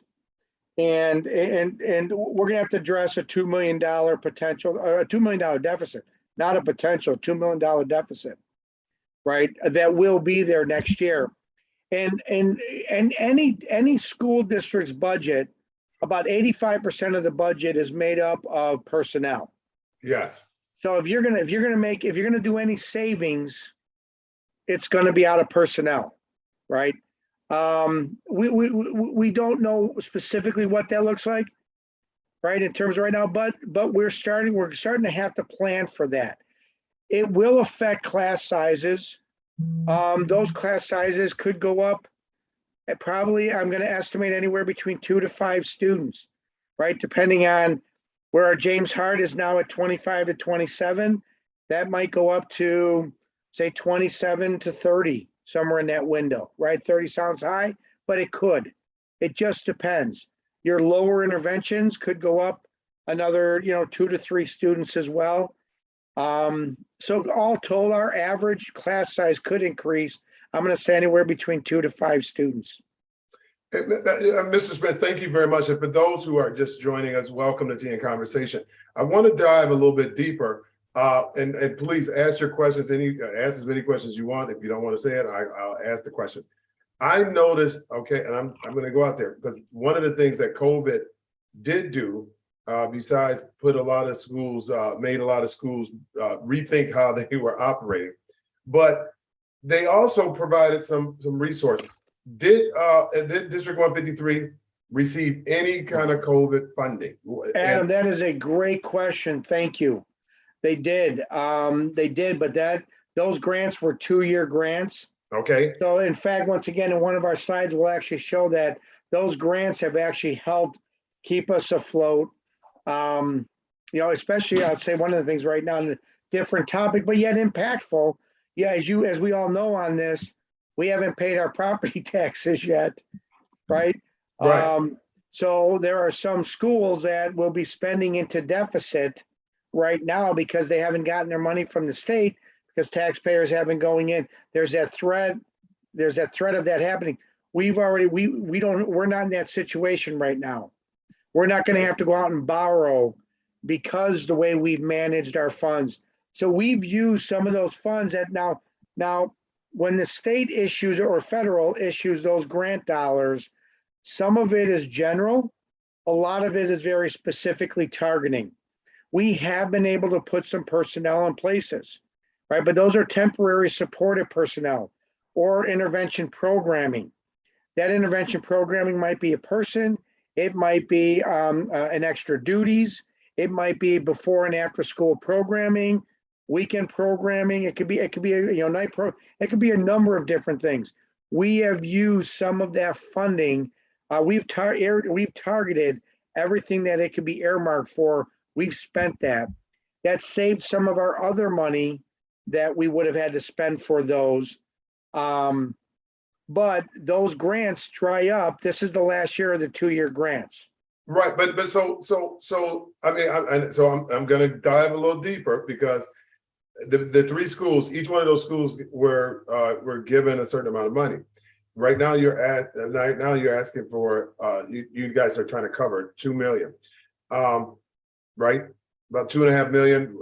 and we're gonna have to address a $2 million potential, a $2 million deficit, not a potential $2 million deficit, right? That will be there next year. And any school district's budget, about 85% of the budget is made up of personnel. Yes. So if you're gonna do any savings, it's gonna be out of personnel, right? We don't know specifically what that looks like, right, in terms of right now, but we're starting to have to plan for that. It will affect class sizes. Those class sizes could go up at probably, I'm going to estimate anywhere between 2 to 5 students, right? Depending on where our James Hart is now at 25 to 27, that might go up to say 27 to 30, somewhere in that window, right? 30 sounds high, but it could. It just depends. Your lower interventions could go up another, 2 to 3 students as well. So all told, our average class size could increase. I'm going to say anywhere between 2 to 5 students. Mr. Smith, thank you very much. And for those who are just joining us, welcome to Tea and Conversation. I want to dive a little bit deeper, and please ask your questions. Ask as many questions you want. If you don't want to say it, I'll ask the question. I noticed, okay, and I'm going to go out there, because one of the things that COVID did do, besides made a lot of schools rethink how they were operating, but they also provided some resources. Did District 153 receive any kind of COVID funding? Adam, that is a great question. Thank you. They did, but those grants were 2-year grants. Okay. So in fact, once again, in one of our slides, we'll actually show that those grants have actually helped keep us afloat. Especially I'd say one of the things right now, a different topic, but yet impactful. Yeah, as we all know on this, we haven't paid our property taxes yet, right? Right. So there are some schools that will be spending into deficit right now because they haven't gotten their money from the state, because taxpayers have been going in. There's that threat of that happening. We're not in that situation right now. We're not going to have to go out and borrow because the way we've managed our funds. So we've used some of those funds that now when the state issues or federal issues those grant dollars, some of it is general, a lot of it is very specifically targeting. We have been able to put some personnel in places, right? But those are temporary supportive personnel or intervention programming. That intervention programming might be a person, it might be an extra duties, it might be before and after school programming, weekend programming. It could be a night it could be a number of different things. We have used some of that funding. We've targeted everything that it could be earmarked for. We've spent that. That saved some of our other money that we would have had to spend for those. But those grants dry up. This is the last year of the 2-year grants. Right, but so I mean, I'm going to dive a little deeper, because the 3 schools, each one of those schools were given a certain amount of money. Right now you're asking for you guys are trying to cover 2 million, right? About 2.5 million.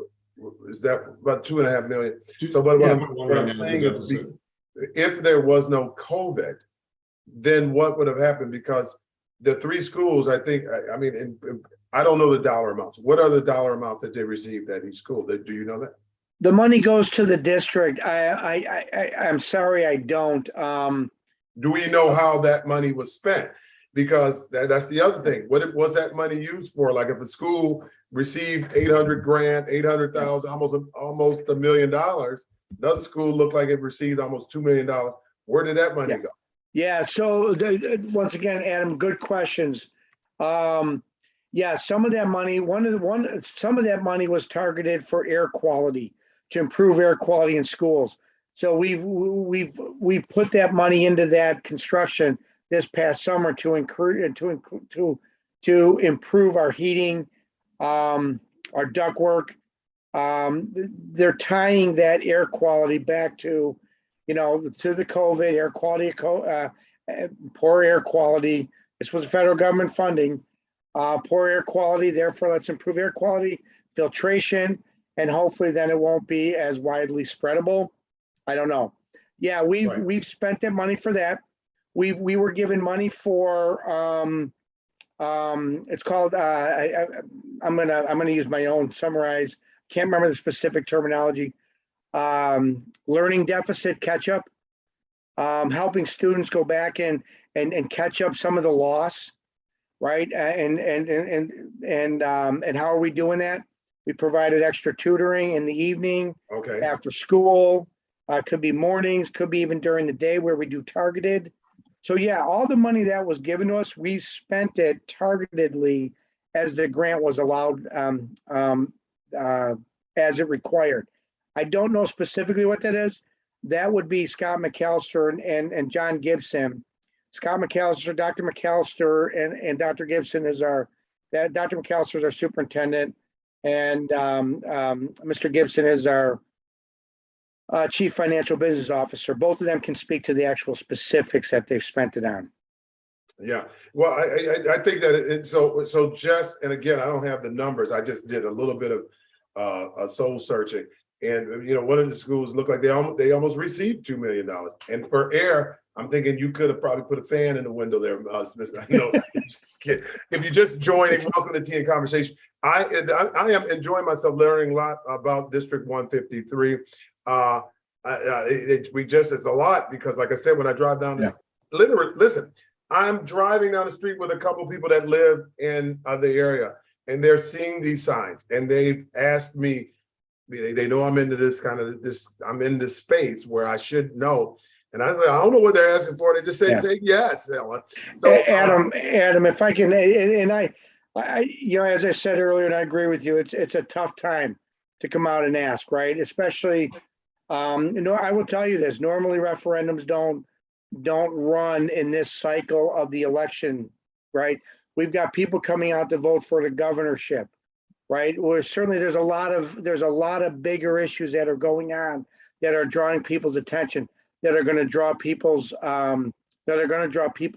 Is that about 2.5 million? So what I'm saying is, if there was no COVID, then what would have happened? Because the three schools, I think, I mean, I don't know the dollar amounts. What are the dollar amounts that they received at each school? Do you know that? The money goes to the district. I'm sorry, I don't. Do we know how that money was spent? Because that's the other thing. What was that money used for? Like if a school received 800 grand, 800,000, almost $1 million, another school looked like it received almost $2 million. Where did that money go? Yeah, so once again, Adam, good questions. Yeah, some of that money, some of that money was targeted for air quality, to improve air quality in schools. So we've put that money into that construction this past summer to improve our heating, our ductwork. They're tying that air quality back to, to the COVID air quality, poor air quality. This was federal government funding, poor air quality. Therefore, let's improve air quality, filtration, and hopefully then it won't be as widely spreadable. I don't know. Yeah, we've spent that money for that. We were given money for it's called I'm gonna use my own summarize. Can't remember the specific terminology. Learning deficit catch up, helping students go back and catch up some of the loss, right? And how are we doing that? We provided extra tutoring in the evening, after school. Could be mornings, could be even during the day where we do targeted. So yeah, all the money that was given to us, we spent it targetedly as the grant was allowed, as it required. I don't know specifically what that is. That would be Scott McAllister and John Gibson. Scott McAllister, Dr. McAllister, and Dr. Gibson is Dr. McAllister is our superintendent, and Mr. Gibson is our chief financial business officer. Both of them can speak to the actual specifics that they've spent it on. Yeah, well, I think that so just, and again, I don't have the numbers. I just did a little bit of soul searching, and one of the schools looked like they almost received $2 million. And for air, I'm thinking you could have probably put a fan in the window there, Smith. No, just kidding. If you're just joining, welcome to Tea and Conversation. I am enjoying myself, learning a lot about District 153. It's a lot because, like I said, when I drive down this, literally, listen, I'm driving down the street with a couple of people that live in the area, and they're seeing these signs, and they've asked me. They know I'm into this I'm in this space where I should know. And I was like, I don't know what they're asking for. They just say yes, Ellen. So, Adam, if I can, and I, as I said earlier, and I agree with you, it's a tough time to come out and ask, right? Especially, I will tell you this, normally referendums don't run in this cycle of the election, right? We've got people coming out to vote for the governorship, right? Well, certainly there's a lot of bigger issues that are going on that are drawing people's attention, that are going to draw people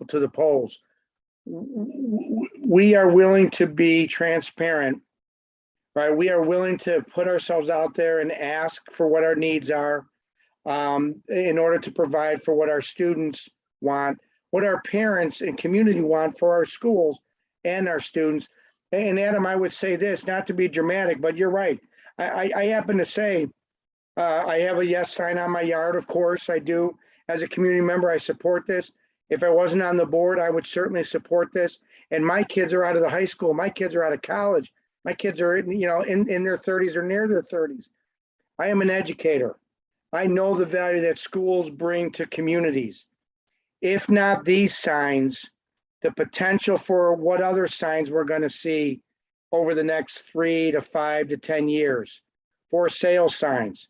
to the polls. We are willing to be transparent, right? We are willing to put ourselves out there and ask for what our needs are, in order to provide for what our students want, what our parents and community want for our schools and our students. And Adam, I would say this, not to be dramatic, but you're right. I happen to say, I have a yes sign on my yard, of course I do. As a community member, I support this. If I wasn't on the board, I would certainly support this. And my kids are out of the high school. My kids are out of college. My kids are, in their 30s or near their 30s. I am an educator. I know the value that schools bring to communities. If not these signs, the potential for what other signs we're going to see over the next 3 to 5 to 10 years. For sale signs,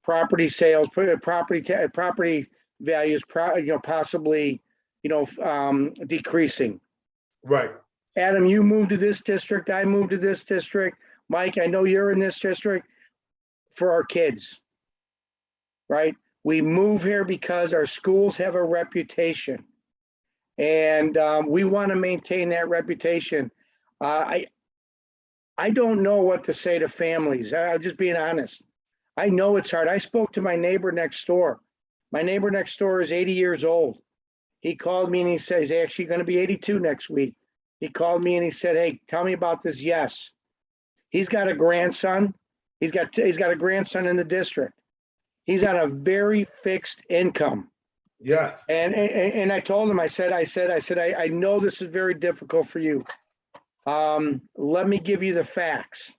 property sales, property values, possibly, decreasing. right. Adam, you moved to this district. I moved to this district. Mike, I know you're in this district for our kids, right? We move here because our schools have a reputation, and we want to maintain that reputation. I don't know what to say to families. I'm just being honest. I know it's hard. I spoke to my neighbor next door. My neighbor next door is 80 years old. He called me and he said, he's actually going to be 82 next week. He called me and he said, hey, tell me about this. Yes. He's got a grandson. He's got a grandson in the district. He's on a very fixed income. Yes. And I told him, I said, I know this is very difficult for you. Let me give you the facts.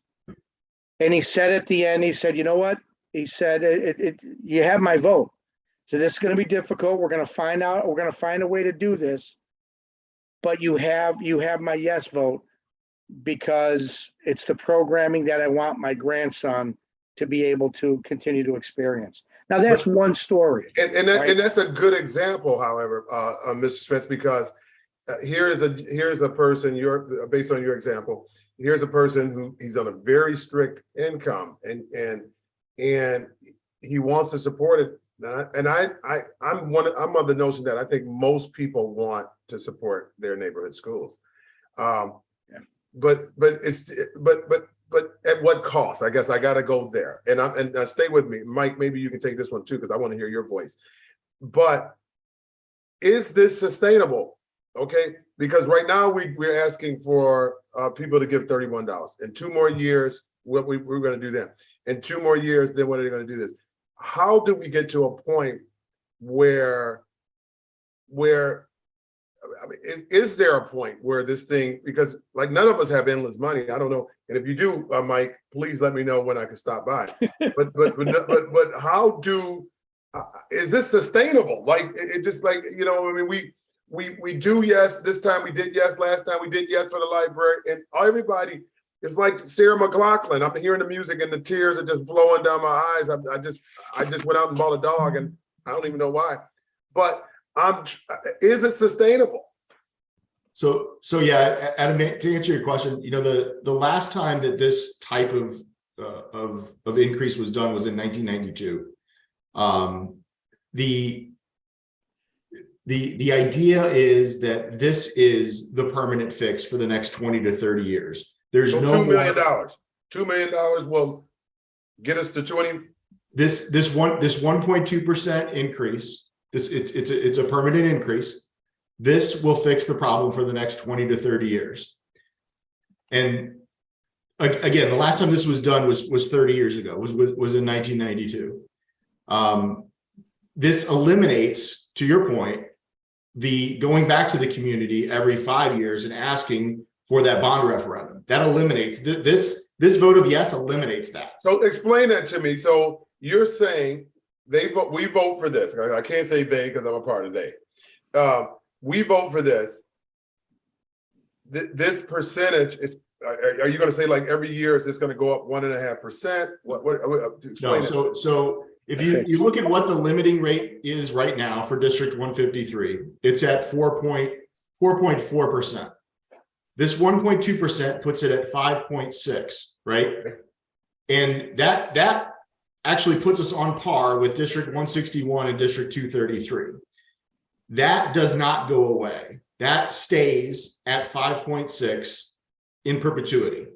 And he said at the end, he said, you know what? He said, you have my vote. So this is going to be difficult. We're going to find out. We're going to find a way to do this. But you have my yes vote, because it's the programming that I want my grandson to be able to continue to experience. Now that's one story. And that's a good example, however, Mr. Spence, because here's a person, based on your example, here's a person who he's on a very strict income and he wants to support it. I'm of the notion that I think most people want to support their neighborhood schools. But at what cost? I guess I got to go there. And stay with me, Mike. Maybe you can take this one too, because I want to hear your voice. But is this sustainable? Okay, because right now we're asking for people to give $31. In 2 more years, what we're going to do then. In 2 more years, then what are they going to do this? How do we get to a point where I mean, is there a point where this thing, because like none of us have endless money. I don't know. And if you do, Mike, please let me know when I can stop by. But how is this sustainable? Like, it just like, you know, I mean, we do yes, this time we did yes, last time we did yes for the library, and everybody, it's like Sarah McLachlan. I'm hearing the music and the tears are just flowing down my eyes. I just went out and bought a dog and I don't even know why. But is it sustainable? So yeah, Adam, to answer your question, you know, the last time that this type of increase was done was in 1992. The idea is that this is the permanent fix for the next 20 to 30 years. There's no $2 million. $2 million will get us to 20. This 1.2% increase. It's a permanent increase. This will fix the problem for the next 20 to 30 years. And again, the last time this was done was 30 years ago, was in 1992. This eliminates, to your point, the going back to the community every 5 years and asking for that bond referendum. That eliminates this vote of yes eliminates that. So explain that to me. So you're saying we vote for this. I can't say they because I'm a part of they. We vote for this. This percentage is. Are you going to say like every year is this going to go up 1.5%? No. So if you look at what the limiting rate is right now for District 153, it's at 4.4%. This 1.2% puts it at 5.6, right? And that actually puts us on par with District 161 and District 233. That does not go away. That stays at 5.6 in perpetuity.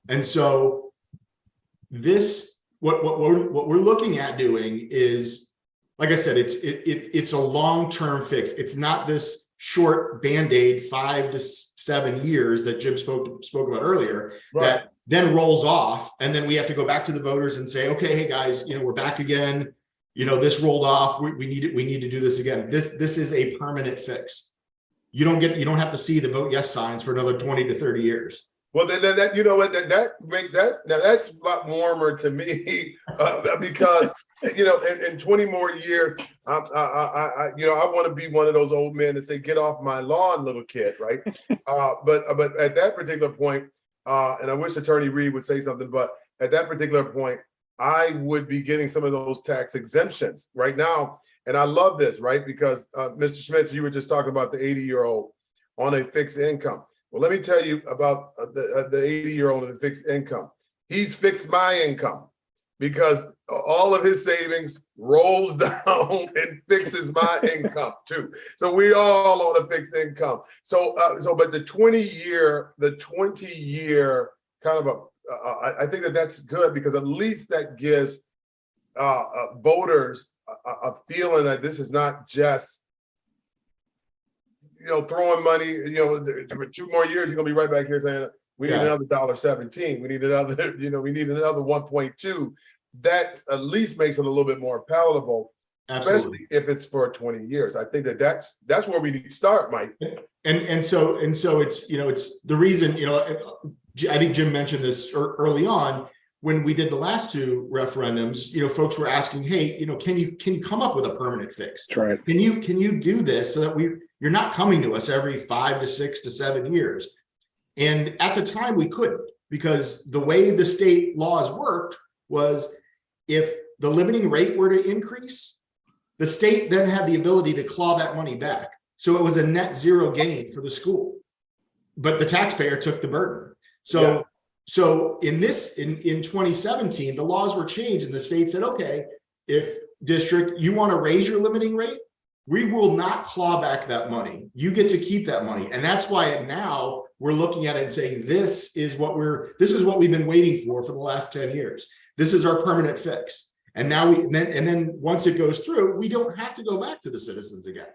And so this, what we're looking at doing is, like I said, it's a long-term fix. It's not this short Band-Aid 5 to 7 years that Jim spoke about earlier, right, that then rolls off, and then we have to go back to the voters and say, okay, hey guys, you know, we're back again. You know, this rolled off. We need to do this again. This is a permanent fix. You don't have to see the vote yes signs for another 20 to 30 years. Well, then that, you know what, that's a lot warmer to me because, you know, in 20 more years, I want to be one of those old men that say, get off my lawn, little kid, right? But at that particular point, and I wish Attorney Reed would say something, but at that particular point, I would be getting some of those tax exemptions right now. And I love this, right? Because Mr. Schmitz, you were just talking about the 80-year-old on a fixed income. Well, let me tell you about the 80-year-old on a fixed income. He's fixed my income because all of his savings rolls down and fixes my income too. So we all on a fixed income. But the 20-year kind of I think that's good because at least that gives voters a feeling that this is not just throwing money, for 2 more years, you're gonna be right back here saying, we need another $1.17. We need another, we need another 1.2. That at least makes it a little bit more palatable, Absolutely. especially if it's for 20 years. I think that's where we need to start, Mike. And so it's, it's the reason, I think Jim mentioned this early on when we did the last 2 referendums, folks were asking, hey, can you come up with a permanent fix? That's right. Can you do this so that you're not coming to us every 5 to 6 to 7 years? And at the time we couldn't, because the way the state laws worked was if the limiting rate were to increase, the state then had the ability to claw that money back. So it was a net zero gain for the school, but the taxpayer took the burden. So in 2017, the laws were changed and the state said, okay, if district, you want to raise your limiting rate, we will not claw back that money. You get to keep that money. And that's why now we're looking at it and saying, this is what we've been waiting for the last 10 years. This is our permanent fix. And now then once it goes through, we don't have to go back to the citizens again.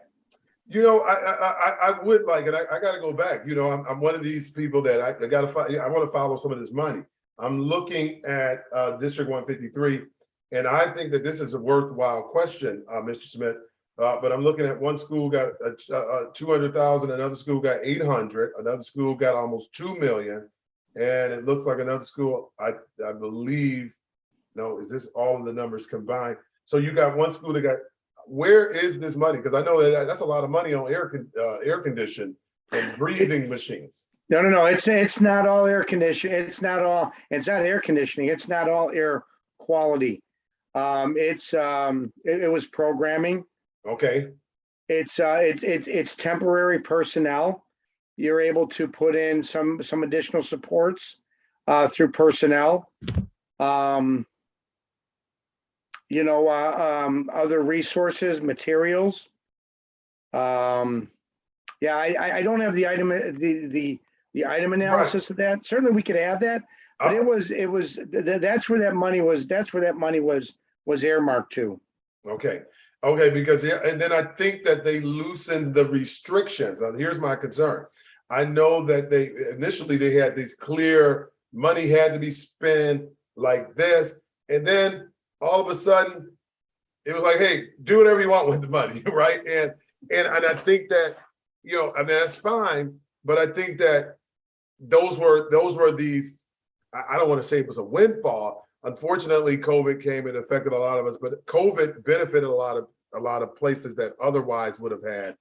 I would like, and I got to go back. I'm one of these people that I want to follow some of this money. I'm looking at District 153, and I think that this is a worthwhile question, Mr. Smith. But I'm looking at one school got 200,000, another school got 800, another school got almost 2 million, and it looks like another school, I believe, no, is this all of the numbers combined? So you got one school that got. Where is this money? Because I know that's a lot of money on air conditioning and breathing machines. No. It's not all air conditioning. It's not air conditioning. It's not all air quality. It was programming. Okay. It's temporary personnel. You're able to put in some additional supports through personnel. Other resources, materials. I don't have the item, the item analysis of that. Certainly we could have that, but that's where that money was earmarked to. Okay, because and then I think that they loosened the restrictions. Now, here's my concern. I know that they initially had these clear money had to be spent like this, and then all of a sudden, it was like, hey, do whatever you want with the money, right? And I think that, that's fine, but I think that those were these, I don't want to say it was a windfall. Unfortunately, COVID came and affected a lot of us, but COVID benefited a lot of places that otherwise would have had.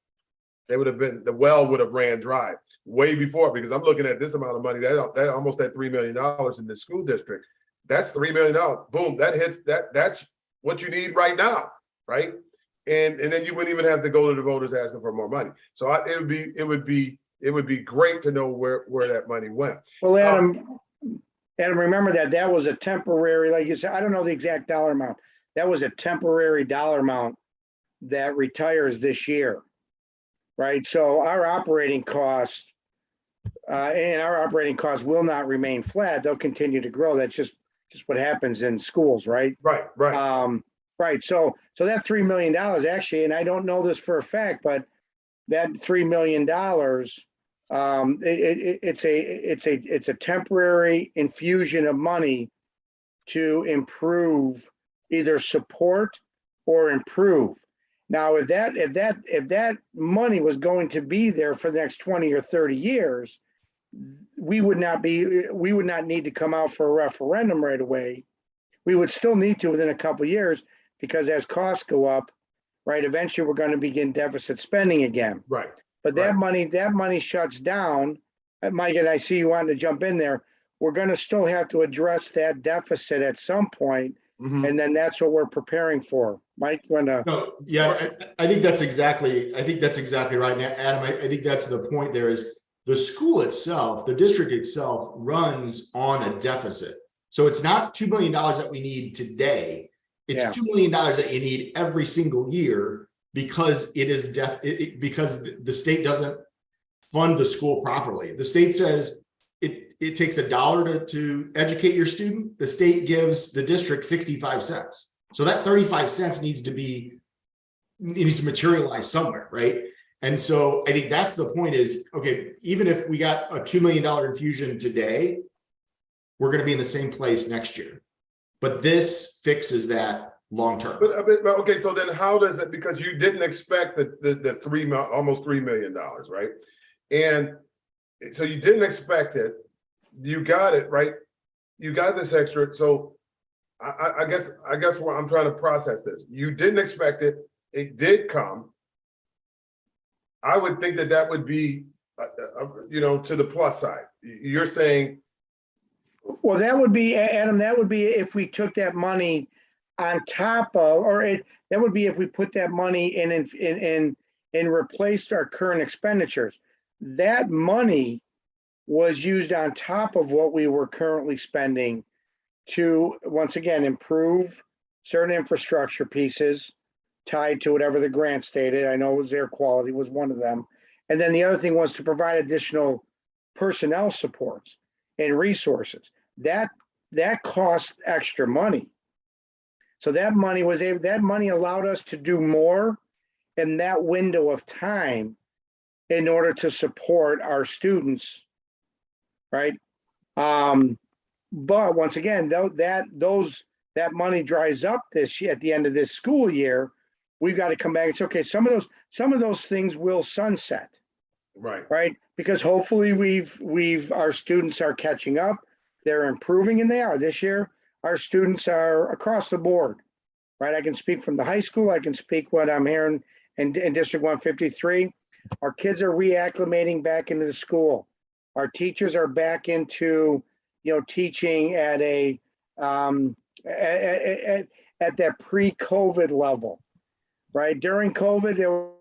The well would have ran dry way before, because I'm looking at this amount of money, that almost at $3 million in the school district. That's $3 million. Boom, that hits that's what you need right now, right? And then you wouldn't even have to go to the voters asking for more money. So it would be great to know where that money went. Well, Adam, remember that was a temporary, like you said, I don't know the exact dollar amount. That was a temporary dollar amount that retires this year, right? So our operating costs will not remain flat. They'll continue to grow. That's just what happens in schools, right? Right. Right. So that $3 million actually, and I don't know this for a fact, but that $3 million, it's a temporary infusion of money to improve, either support or improve. Now, if that money was going to be there for the next 20 or 30 years, we would not need to come out for a referendum right away. We would still need to within a couple of years, because as costs go up, right, eventually we're going to begin deficit spending again. Right. But that money shuts down. Mike, and I see you wanting to jump in there. We're going to still have to address that deficit at some point, and then that's what we're preparing for. Mike, you want to? No, yeah, I think that's exactly right. Now, Adam, I think that's the point. There is the school itself, the district itself runs on a deficit. So it's not $2 million that we need today. It's $2 million that you need every single year, because because the state doesn't fund the school properly. The state says it takes $1 to educate your student. The state gives the district 65 cents. So that 35 cents needs to materialize somewhere, right? And so I think that's the point is, okay, even if we got a $2 million infusion today, we're going to be in the same place next year. But this fixes that long term. But okay, so then how does it, because you didn't expect almost $3 million, right? And so you didn't expect it, you got it, right? You got this extra. So I guess what I'm trying to process this, you didn't expect it, it did come. I would think that would be, to the plus side. You're saying, Well, that would be, Adam, that would be if we took that money on top of, that would be if we put that money in and replaced our current expenditures. That money was used on top of what we were currently spending to, once again, improve certain infrastructure pieces tied to whatever the grant stated. I know it was air quality was one of them. And then the other thing was to provide additional personnel supports and resources. That cost extra money. So that money allowed us to do more in that window of time in order to support our students, right? But once again, that money dries up this year at the end of this school year. We've got to come back and say, okay, some of those things will sunset, right? Because hopefully our students are catching up, they're improving, and they are this year. Our students are across the board, right? I can speak from the high school. I can speak what I'm hearing in District 153. Our kids are reacclimating back into the school. Our teachers are back into, teaching at at that pre-COVID level, right? During COVID, there was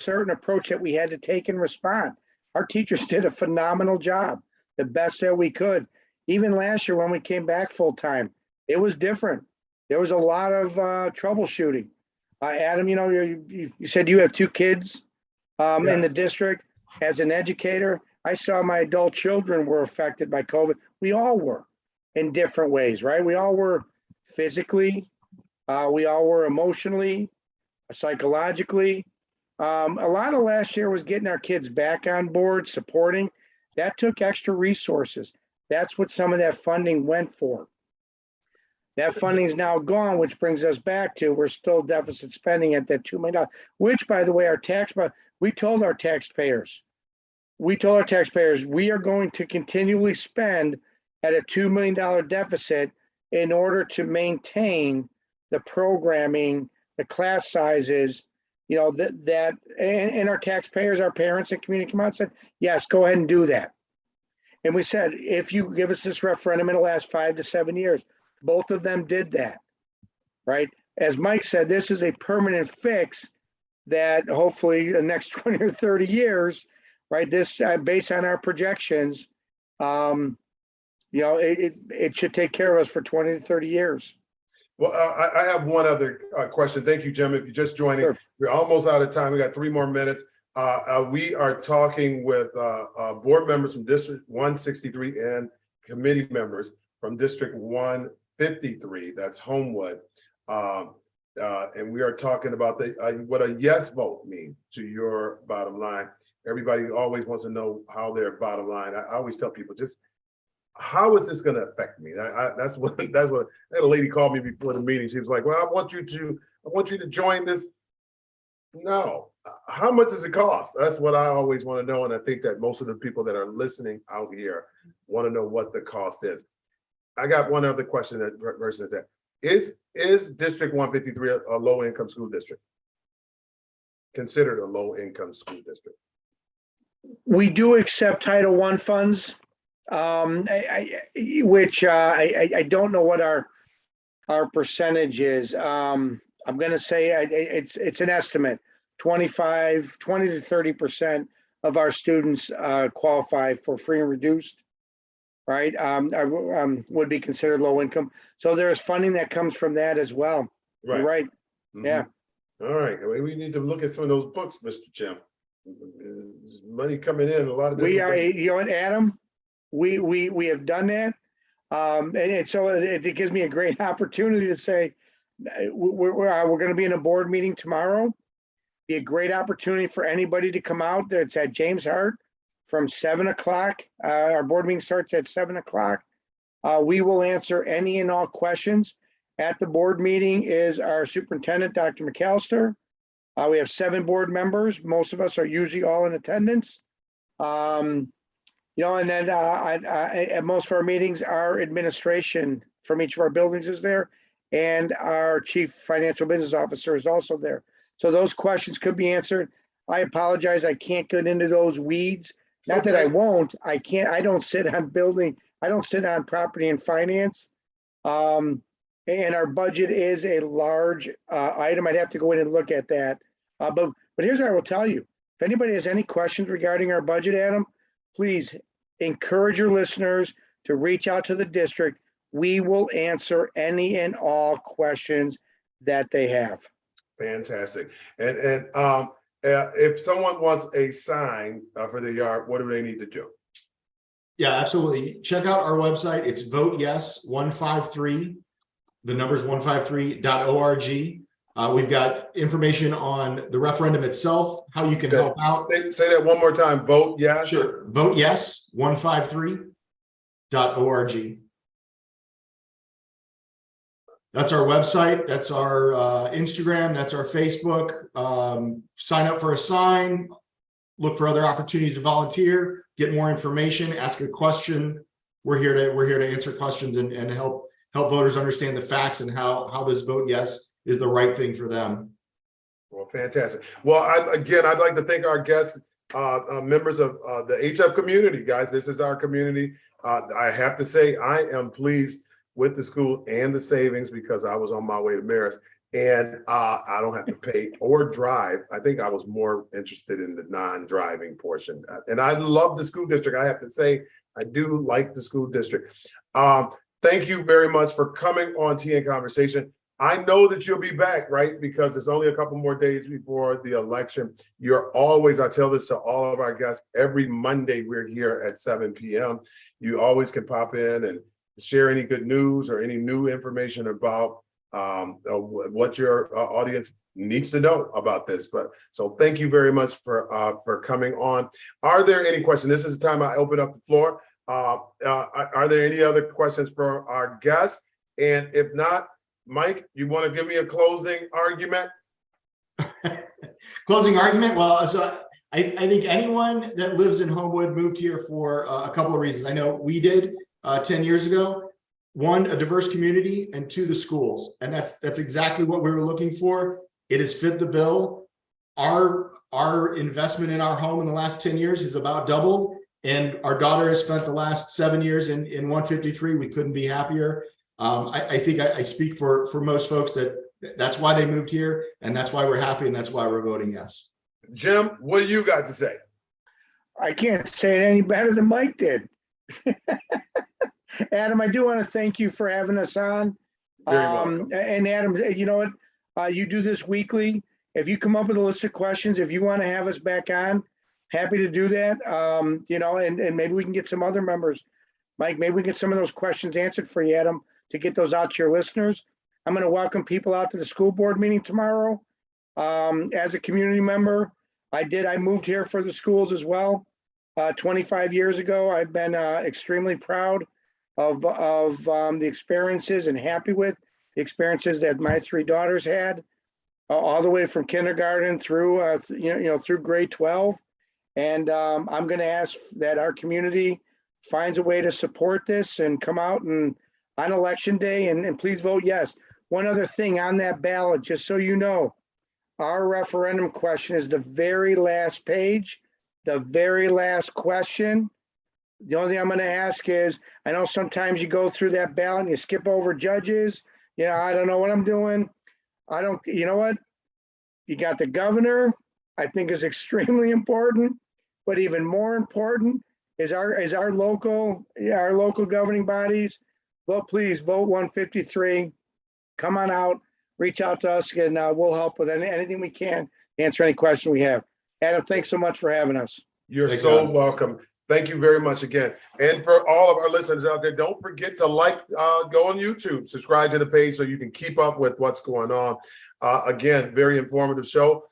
a certain approach that we had to take and respond. Our teachers did a phenomenal job, the best that we could. Even last year when we came back full time, it was different. There was a lot of troubleshooting. Adam, you said you have 2 kids in the district. As an educator, I saw my adult children were affected by COVID. We all were in different ways, right? We all were physically, we all were emotionally, psychologically. A lot of last year was getting our kids back on board, supporting. That took extra resources. That's what some of that funding went for. That funding is now gone, which brings us back to we're still deficit spending at that $2 million, which, by the way, we told our taxpayers we are going to continually spend at a $2 million deficit in order to maintain the programming, the class sizes, and our taxpayers, our parents and community come out and said, yes, go ahead and do that. And we said, if you give us this referendum in the last 5 to 7 years, both of them did that, right? As Mike said, this is a permanent fix that hopefully the next 20 or 30 years, right? This based on our projections, it should take care of us for 20 to 30 years. Well, I have one other question. Thank you, Jim. If you're just joining, Sure. We're almost out of time. We got 3 more minutes. We are talking with board members from District 163 and committee members from District 153. That's Homewood. And we are talking about what a yes vote means to your bottom line. Everybody always wants to know how their bottom line. I always tell people, just how is this going to affect me? That's what I had a lady call me before the meeting. She was like, well, I want you to join this. No, how much does it cost? That's what I always want to know. And I think that most of the people that are listening out here want to know what the cost is. I got one other question versus that. Is District 153 a low income school district? Considered a low income school district? We do accept Title I funds, which I don't know what our percentage is. I'm going to say it's an estimate. 20 to 30% of our students qualify for free and reduced, right? Would be considered low income. So there's funding that comes from that as well. Right. You're right. Mm-hmm. Yeah. All right. We need to look at some of those books, Mr. Jim. There's money coming in a lot of. We are, Adam, we have done that. And so it gives me a great opportunity to say, we're going to be in a board meeting tomorrow. Be a great opportunity for anybody to come out. It's at James Hart from 7 o'clock. Our board meeting starts at 7 o'clock. We will answer any and all questions. At the board meeting is our superintendent, Dr. McAllister. We have 7 board members. Most of us are usually all in attendance. You know, and then at most of our meetings, our administration from each of our buildings is there, and our chief financial business officer is also there. So those questions could be answered. I apologize, I can't get into those weeds. Not that I won't, I can't, I don't sit on building, I don't sit on property and finance. And our budget is a large item. I'd have to go in and look at that. But here's what I will tell you. If anybody has any questions regarding our budget, Adam, please encourage your listeners to reach out to the district. We will answer any and all questions that they have. Fantastic. And if someone wants a sign for their yard, what do they need to do? Yeah, absolutely. Check out our website. It's Vote Yes 153. The number's 153.org. We've got information on the referendum itself, how you can help out. Say that one more time. Vote yes. Sure. Vote Yes 153.org. That's our website. That's our Instagram. That's our Facebook. Sign up for a sign. Look for other opportunities to volunteer. Get more information. Ask a question. We're here to answer questions and help voters understand the facts and how this Vote Yes is the right thing for them. Well, fantastic. Well, I'd like to thank our guests, members of the HF community, guys. This is our community. I have to say, I am pleased with the school and the savings because I was on my way to Marist, and I don't have to pay or drive. I think I was more interested in the non-driving portion. And I love the school district. I have to say, I do like the school district. Thank you very much for coming on TN Conversation. I know that you'll be back, right? Because it's only a couple more days before the election. You're always, I tell this to all of our guests, every Monday we're here at 7 p.m. You always can pop in and share any good news or any new information about what your audience needs to know about this. But so thank you very much for coming on. Are there any questions? This is the time I open up the floor. Are there any other questions for our guests? And if not, Mike, you want to give me a closing argument? Closing argument? Well, so I think anyone that lives in Homewood moved here for a couple of reasons. I know we did 10 years ago. 1, a diverse community, and 2, the schools. And that's exactly what we were looking for. It has fit the bill. Our investment in our home in the last 10 years has about doubled. And our daughter has spent the last 7 years in 153. We couldn't be happier. I think I speak for most folks that's why they moved here, and that's why we're happy, and that's why we're voting yes. Jim, what do you got to say? I can't say it any better than Mike did. Adam, I do want to thank you for having us on. Very welcome. And Adam, you know what? You do this weekly. If you come up with a list of questions, if you want to have us back on, happy to do that. You know, and maybe we can get some other members. Mike, maybe we get some of those questions answered for you, Adam, to get those out to your listeners. I'm going to welcome people out to the school board meeting tomorrow. As a community member, I moved here for the schools as well. 25 years ago, I've been extremely proud of the experiences and happy with the experiences that my 3 daughters had, all the way from kindergarten through through grade 12. And I'm going to ask that our community finds a way to support this and come out and on election day and please vote yes. One other thing on that ballot, just so you know, our referendum question is the very last page, the very last question. The only thing I'm going to ask is, I know sometimes you go through that ballot and you skip over judges. You know, I don't know what I'm doing. You know what? You got the governor, I think is extremely important, but even more important is our local governing bodies. Well, please vote 153. Come on out, reach out to us, and we'll help with anything we can, answer any question we have. Adam, thanks so much for having us. You're so welcome. Thank you very much again. And for all of our listeners out there, don't forget to go on YouTube, subscribe to the page so you can keep up with what's going on. Again, very informative show.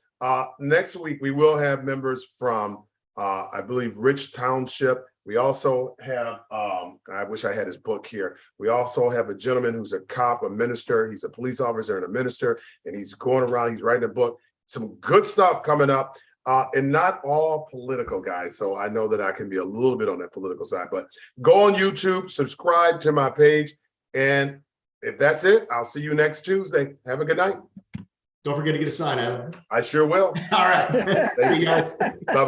Next week, we will have members from, I believe, Rich Township. We also have, I wish I had his book here. We also have a gentleman who's a cop, a minister. He's a police officer and a minister, and he's going around, he's writing a book. Some good stuff coming up, and not all political, guys. So I know that I can be a little bit on that political side, but go on YouTube, subscribe to my page. And if that's it, I'll see you next Tuesday. Have a good night. Don't forget to get a sign, Adam. I sure will. All right. See you guys. Bye-bye.